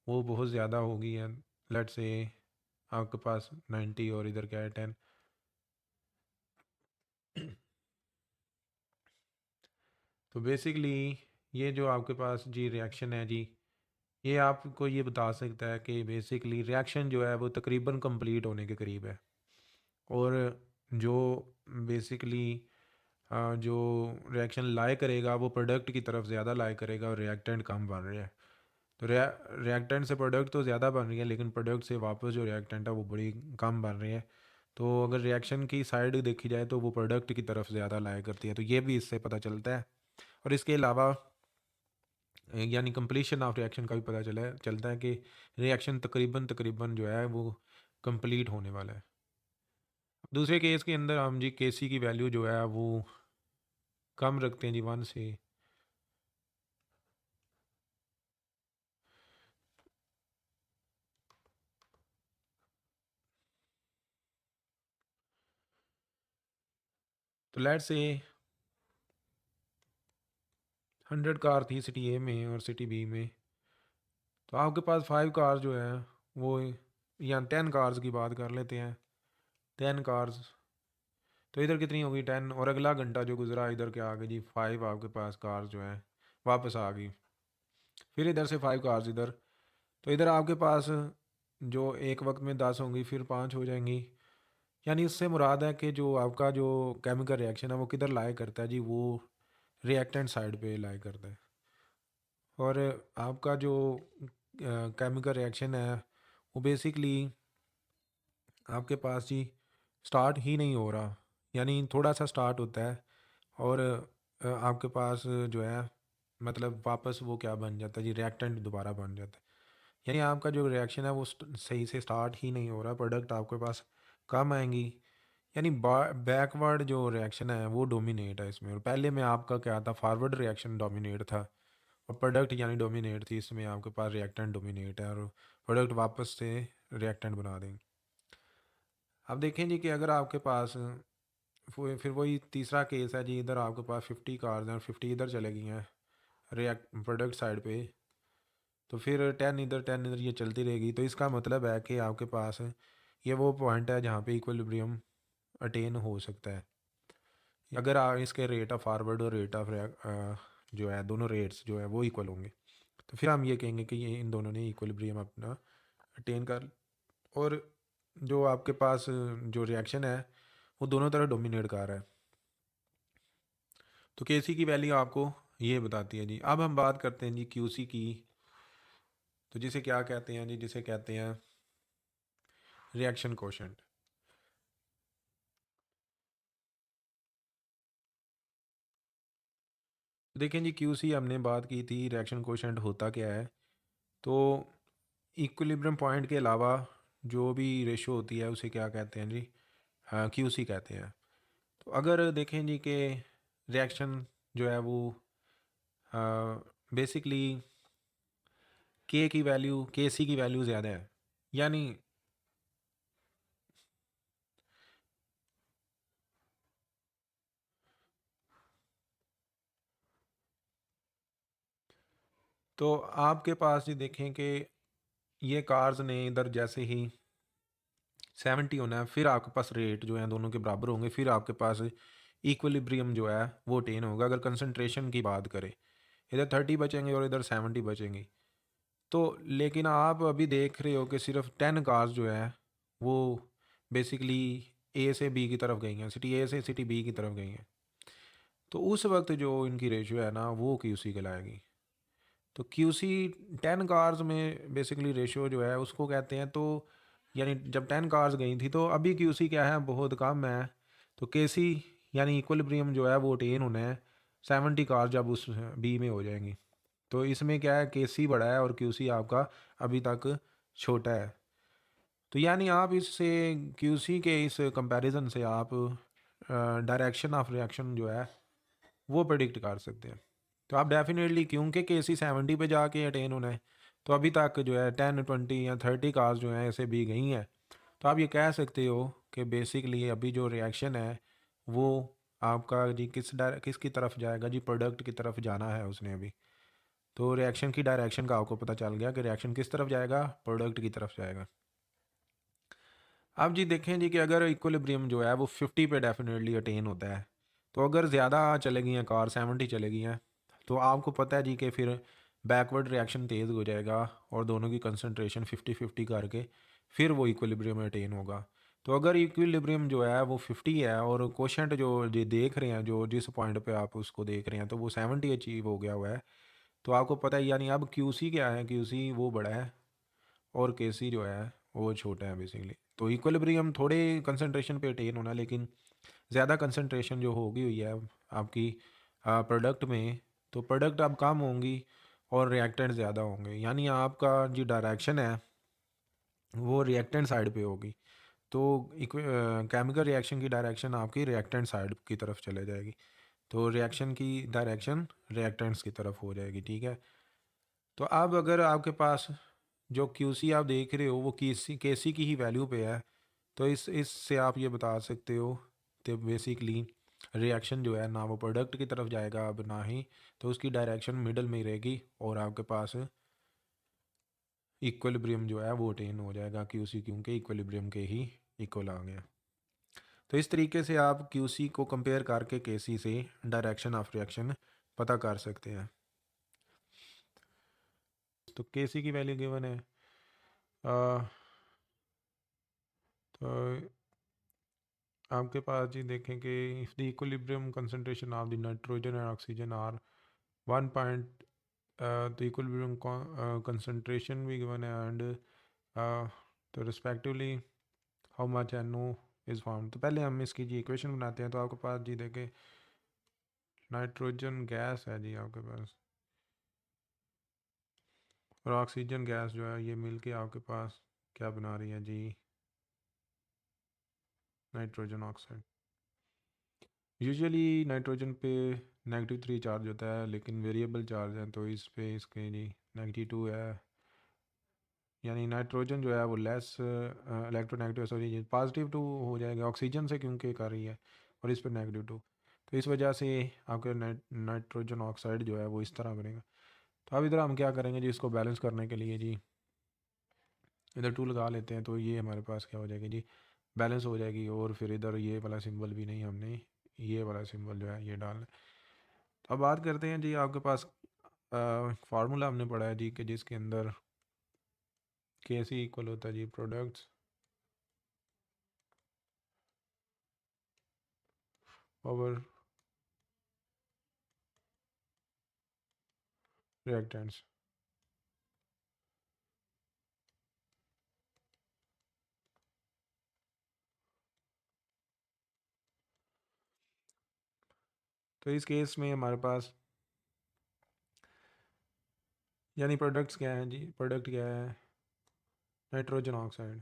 वो बहुत ज़्यादा हो गई है। लेट से आपके पास 90 और इधर क्या है 10। तो बेसिकली ये जो आपके पास जी रिएक्शन है जी, ये आपको ये बता सकता है कि बेसिकली रिएक्शन जो है वो तकरीबन कंप्लीट होने के करीब है। और जो बेसिकली जो रिएक्शन लाई करेगा वो प्रोडक्ट की तरफ ज़्यादा लाई करेगा और रिएक्टेंट कम बन रहा है। तो रिएक्टेंट से प्रोडक्ट तो ज़्यादा बन रही है, लेकिन प्रोडक्ट से वापस जो रिएक्टेंट है वो बड़ी कम बन रही है। तो अगर रिएक्शन की साइड देखी जाए तो वो प्रोडक्ट की तरफ ज़्यादा लाई करती है, तो ये भी इससे पता चलता है। और इसके अलावा यानी कंप्लीशन ऑफ रिएक्शन का भी पता चलता है कि रिएक्शन तकरीबन तकरीबन जो है वो कंप्लीट होने वाला है। दूसरे केस के अंदर हम जी केसी की वैल्यू जो है वो कम रखते हैं जी 1 से। तो लेट से 100 कार थी सिटी ए में और सिटी बी में। तो आपके पास 5 कार जो है वो, या 10 कार्स की बात कर लेते हैं, 10 कार्स। तो इधर कितनी होगी 10, और अगला घंटा जो गुजरा इधर क्या आ गई जी 5 आपके पास कार्स जो है वापस आ गई। फिर इधर से 5 कार्स इधर, तो इधर आपके पास जो एक वक्त में 10 होंगी, फिर 5 हो जाएंगी। यानी इससे मुराद है कि जो आपका जो केमिकल रिएक्शन है वो किधर लाए करता है जी, वो रिएक्टेंट साइड पे लाए करता है। और आपका जो केमिकल रिएक्शन है वो बेसिकली आपके पास जी स्टार्ट ही नहीं हो रहा, यानी थोड़ा सा स्टार्ट होता है और आपके पास जो है मतलब वापस वो क्या बन जाता है जी, रिएक्टेंट दोबारा बन जाता है। यानी आपका जो रिएक्शन है वो सही से स्टार्ट ही नहीं हो रहा, प्रोडक्ट आपके पास कम आएंगी। यानी बैकवर्ड जो रिएक्शन है वो डोमिनेट है इसमें, और पहले में आपका क्या था, फॉरवर्ड रिएक्शन डोमिनेट था और प्रोडक्ट यानी डोमिनेट थी। इसमें आपके पास रिएक्टेंट डोमिनेट है और प्रोडक्ट वापस से रिएक्टेंट बना देंगे। अब देखें जी कि अगर आपके पास फिर वही तीसरा केस है जी, इधर आपके पास 50 कार्स हैं और 50 इधर चले गई हैं रिएक्ट प्रोडक्ट साइड पे। तो फिर 10 इधर 10 इधर ये चलती रहेगी। तो इसका मतलब है कि आपके पास ये वो पॉइंट है जहाँ पे इक्विलिब्रियम अटेन हो सकता है, अगर इसके रेट ऑफ फॉरवर्ड और रेट ऑफ जो है दोनों रेट्स जो है वो इक्वल होंगे। तो फिर हम ये कहेंगे कि ये इन दोनों ने इक्विलिब्रियम अपना अटेन कर। और जो आपके पास जो रिएक्शन है वो दोनों तरफ डोमिनेट कर रहा है। तो केसी की वैल्यू आपको ये बताती है जी। अब हम बात करते हैं जी क्यूसी की। तो जिसे क्या कहते हैं जी, जिसे कहते हैं रिएक्शन कोशेंट। देखें जी क्यूसी हमने बात की थी, रिएक्शन कोशेंट होता क्या है। तो इक्विलिब्रियम पॉइंट के अलावा जो भी रेशो होती है उसे क्या कहते हैं जी, हाँ क्यूसी कहते हैं। तो अगर देखें जी कि रिएक्शन जो है वो बेसिकली के की वैल्यू के सी की वैल्यू ज़्यादा है, यानी तो आपके पास ये देखें कि ये कार्स ने इधर जैसे ही 70 होना है, फिर आपके पास रेट जो है दोनों के बराबर होंगे, फिर आपके पास इक्विलिब्रियम जो है वो अटेन होगा। अगर कंसंट्रेशन की बात करें, इधर 30 बचेंगे और इधर 70 बचेंगी। तो लेकिन आप अभी देख रहे हो कि सिर्फ 10 कार्स जो है वो बेसिकली ए से बी की तरफ गई हैं, सिटी ए से सिटी बी की तरफ गई हैं। तो उस वक्त जो इनकी रेशियो है ना वो क्यूसी कहलाएगी। तो क्यूसी 10 कार्स में बेसिकली रेशियो जो है उसको कहते हैं। तो यानी जब 10 कार्स गई थी तो अभी क्यूसी क्या है, बहुत कम है। तो केसी यानी इक्विलिब्रियम जो है वो अटेन होना है 70 कार्स जब उस बी में हो जाएंगी। तो इसमें क्या है, केसी बड़ा है और क्यूसी आपका अभी तक छोटा है। तो यानी आप इससे क्यूसी के इस कंपैरिजन से आप डायरेक्शन ऑफ रिएक्शन जो है वो प्रिडिक्ट कर सकते हैं। तो आप डेफिनेटली, क्योंकि केसी 70 पे जाके अटेन होना है, तो अभी तक जो है 10 20 या 30 कार्स जो हैं ऐसे भी गई हैं। तो आप ये कह सकते हो कि बेसिकली अभी जो रिएक्शन है वो आपका जी किसकी तरफ जाएगा जी, प्रोडक्ट की तरफ जाना है उसने अभी। तो रिएक्शन की डायरेक्शन का आपको पता चल गया कि रिएक्शन किस तरफ जाएगा, प्रोडक्ट की तरफ जाएगा। अब जी देखें जी कि अगर इक्विलिब्रियम जो है वो 50 पे डेफिनेटली अटेन होता है, तो अगर ज़्यादा चलेगी हैं कार, 70 चलेगी हैं, तो आपको पता है जी कि फिर बैकवर्ड रिएक्शन तेज़ हो जाएगा और दोनों की कंसनट्रेशन 50-50 करके फिर वो इक्विलिब्रियम अटेन होगा। तो अगर इक्विलिब्रियम जो है वो 50 है और कोशेंट जो ये देख रहे हैं, जो जिस पॉइंट पे आप उसको देख रहे हैं, तो वो 70 अचीव हो गया हुआ है, तो आपको पता है यानी अब क्यूसी क्या है, क्यूसी वो बड़ा है और केसी जो है वो छोटा है बेसिकली। तो इक्विलिब्रियम थोड़े कंसंट्रेशन पे अटेन होना, लेकिन ज़्यादा कंसंट्रेशन जो होगी हुई है आपकी प्रोडक्ट में, तो प्रोडक्ट अब कम होंगी और रिएक्टेंट ज़्यादा होंगे, यानी आपका जो डायरेक्शन है वो रिएक्टेंट साइड पे होगी। तो केमिकल रिएक्शन की डायरेक्शन आपकी रिएक्टेंट साइड की तरफ चले जाएगी, तो रिएक्शन की डायरेक्शन रिएक्टेंट्स की तरफ हो जाएगी, ठीक है। तो अब अगर आपके पास जो क्यूसी आप देख रहे हो वो केसी की ही वैल्यू पे है, तो इससे आप ये बता सकते हो कि बेसिकली रिएक्शन जो है ना वो प्रोडक्ट की तरफ जाएगा अब ना ही, तो उसकी डायरेक्शन मिडल में ही रहेगी और आपके पास इक्विलिब्रियम जो है वो अटेन हो जाएगा क्यूसी, क्योंकि इक्विलिब्रियम के ही इक्वल आ गया। तो इस तरीके से आप क्यूसी को कंपेयर करके केसी से डायरेक्शन ऑफ रिएक्शन पता कर सकते हैं। तो केसी की वैल्यू गिवन है, तो आपके पास जी देखें कि if the equilibrium concentration of the nitrogen and oxygen are 1 point, the equilibrium concentration भी गिवन है एंड तो respectively how much NO is found. तो पहले हम इसकी जी इक्वेशन बनाते हैं। तो आपके पास जी देखें नाइट्रोजन गैस है जी आपके पास, और ऑक्सीजन गैस जो है ये मिल के आपके पास क्या बना रही है जी, नाइट्रोजन ऑक्साइड। यूजुअली नाइट्रोजन पे -3 चार्ज होता है, लेकिन वेरिएबल चार्ज है, तो इस पे इसके जी -2 है, यानी नाइट्रोजन जो है वो लेस इलेक्ट्रोनेगेटिव, सॉरी पॉजिटिव 2 हो जाएगा ऑक्सीजन से, क्योंकि कर रही है, और इस पर -2। तो इस वजह से आपके नाइट्रोजन ऑक्साइड जो है वो इस तरह बनेगा। तो अब इधर हम क्या करेंगे जी, इसको बैलेंस करने के लिए जी इधर 2 लगा लेते हैं, तो ये हमारे पास क्या हो जाएगी जी, बैलेंस हो जाएगी। और फिर इधर ये वाला सिंबल भी नहीं, हमने ये वाला सिंबल जो है ये डालना। तो अब बात करते हैं जी, आपके पास फार्मूला हमने पढ़ा है जी कि जिसके अंदर के सी इक्वल होता है जी प्रोडक्ट्स ओवर रिएक्टेंट्स। तो इस केस में हमारे पास यानी प्रोडक्ट्स क्या हैं जी, प्रोडक्ट क्या है, नाइट्रोजन ऑक्साइड,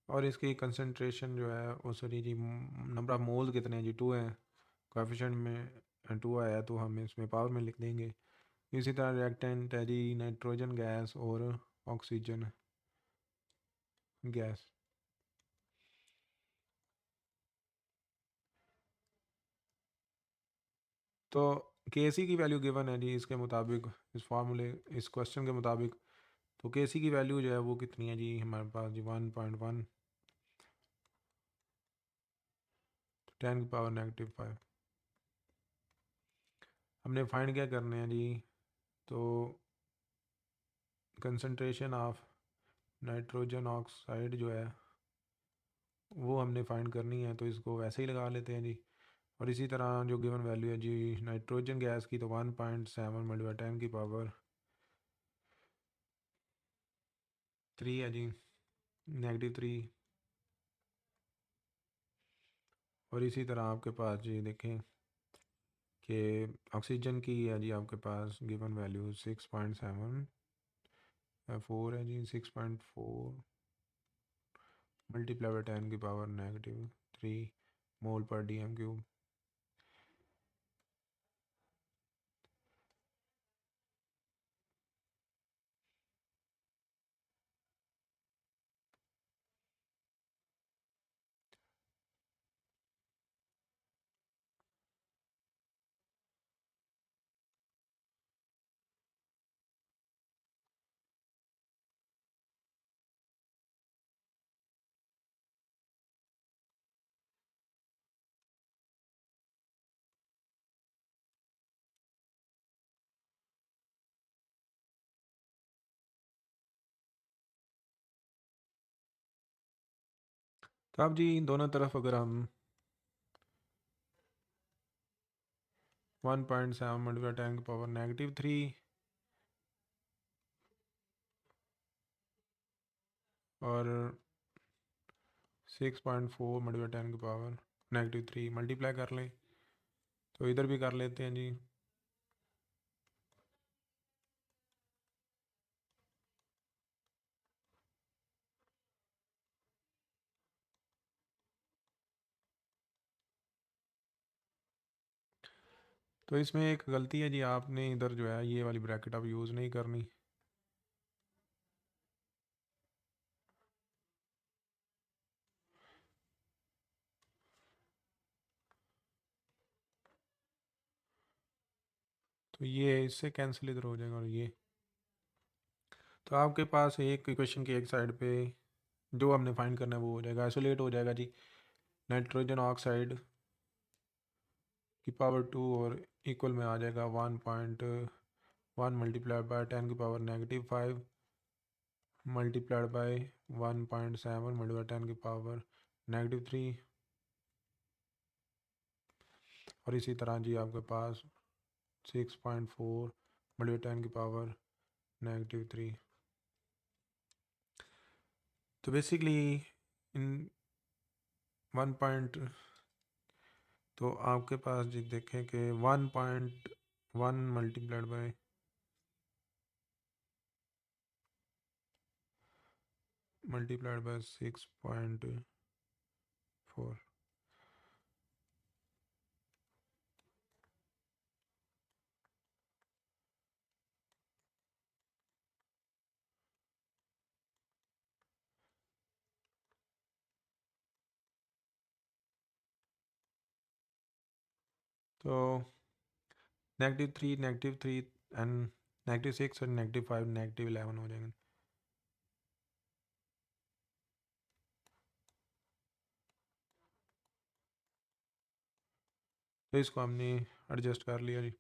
और इसकी कंसंट्रेशन जो है वो सॉरी जी नंबर ऑफ मोल्स कितने हैं जी, 2 हैं, कोएफिशिएंट में 2 आया तो हम इसमें पावर में लिख देंगे। इसी तरह रिएक्टेंट है जी नाइट्रोजन गैस और ऑक्सीजन गैस। तो के सी की वैल्यू गिवन है जी इसके मुताबिक, इस फार्मूले इस क्वेश्चन के मुताबिक। तो के सी की वैल्यू जो है वो कितनी है जी हमारे पास जी 1.1 10⁻⁻5। हमने फाइंड क्या करने हैं जी, तो कंसंट्रेशन ऑफ नाइट्रोजन ऑक्साइड जो है वो हमने फाइंड करनी है, तो इसको वैसे ही लगा लेते हैं जी। और इसी तरह जो गिवन वैल्यू है जी नाइट्रोजन गैस की, तो 1.7 मल्टीप्लाई 10⁻3 है जी, -3। और इसी तरह आपके पास जी देखें कि ऑक्सीजन की है जी आपके पास गिवन वैल्यू 6.7 4 है जी, 6.4 मल्टीप्लाई बाई 10⁻³ मोल पर DM³ तो अब जी दोनों तरफ अगर हम 1.7 मल्टीप्लाई 10 की पावर -3 और 6.4 मल्टीप्लाई 10 की पावर -3 मल्टीप्लाई कर लें तो इधर भी कर लेते हैं जी। तो इसमें एक गलती है जी, आपने इधर जो है ये वाली ब्रैकेट आप यूज़ नहीं करनी। तो ये इससे कैंसिल इधर हो जाएगा और ये, तो आपके पास एक इक्वेशन की एक साइड पे जो हमने फाइंड करना है वो हो जाएगा, आइसोलेट हो जाएगा जी। नाइट्रोजन ऑक्साइड की पावर 2 और इक्वल में आ जाएगा 1.1 मल्टीप्लाइड बाय 10 की पावर -5 मल्टीप्लाइड बाय 1.7 मल्टीप्लाइड 10 की पावर -3 और इसी तरह जी आपके पास 6.4 मल्टीप्लाइड 10 की पावर -3। तो बेसिकली इन 1. तो आपके पास जी देखें कि 1.1 मल्टीप्लाइड बाय मल्टीप्लाइड बाय 6.4, तो -3 -3 एंड -6 और -5 -11 हो जाएंगे। तो इसको हमने एडजस्ट कर लिया जी।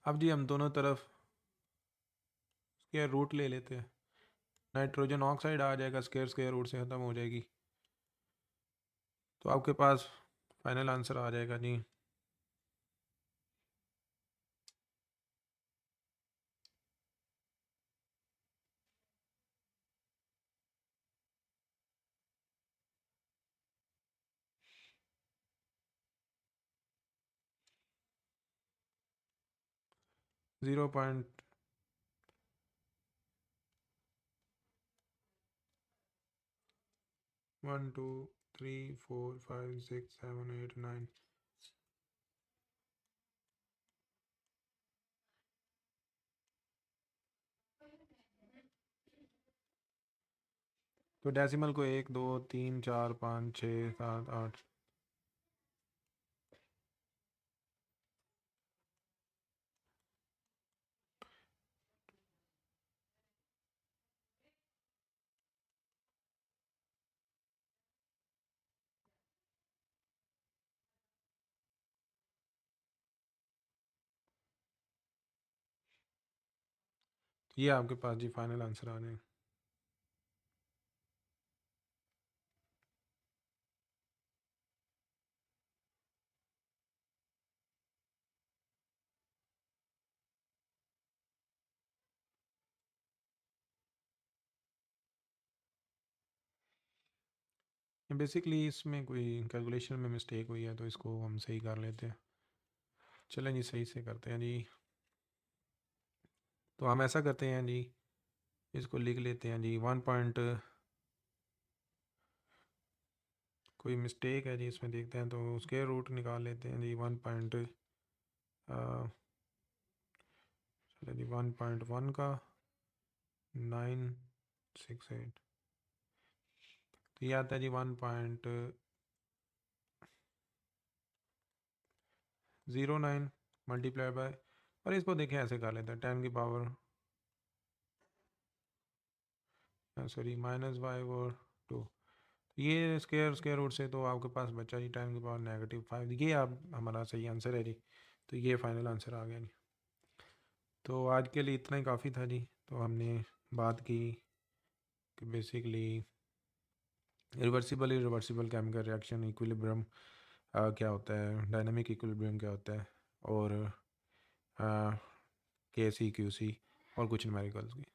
अब जी हम दोनों तरफ स्क्वायर रूट ले लेते हैं। नाइट्रोजन ऑक्साइड आ जाएगा, स्क्वायर स्क्वायर रूट से ख़त्म हो जाएगी। तो आपके पास फाइनल आंसर आ जाएगा जी 0.1 2 3 4 5 6 7 8 9। तो डेसिमल को 1 2 3 4 5 6 7 8। तो ये आपके पास जी फाइनल आंसर आ जाएगा। बेसिकली इसमें कोई कैलकुलेशन में मिस्टेक हुई है तो इसको हम सही कर लेते हैं। चलें जी सही से करते हैं जी। तो हम ऐसा करते हैं जी, इसको लिख लेते हैं जी 1 पॉइंट, कोई मिस्टेक है जी इसमें देखते हैं, तो स्क्वायर रूट निकाल लेते हैं जी 1.1 का 968। तो ये आता है जी 1.09 मल्टीप्लाई बाय, और इसको देखें ऐसे कर लेते हैं 10 की पावर सॉरी -5 और 2। ये स्क्वायर स्क्वायर रूट से तो आपके पास बचा जी 10 की पावर -5। ये आप हमारा सही आंसर है जी। तो ये फाइनल आंसर आ गया जी। तो आज के लिए इतना ही काफ़ी था जी। तो हमने बात की कि basically reversible irreversible chemical reaction, equilibrium क्या होता है, डायनामिक इक्विलिब्रियम क्या होता है, और के सी क्यू सी, और कुछ न्यूमेरिकल्स की।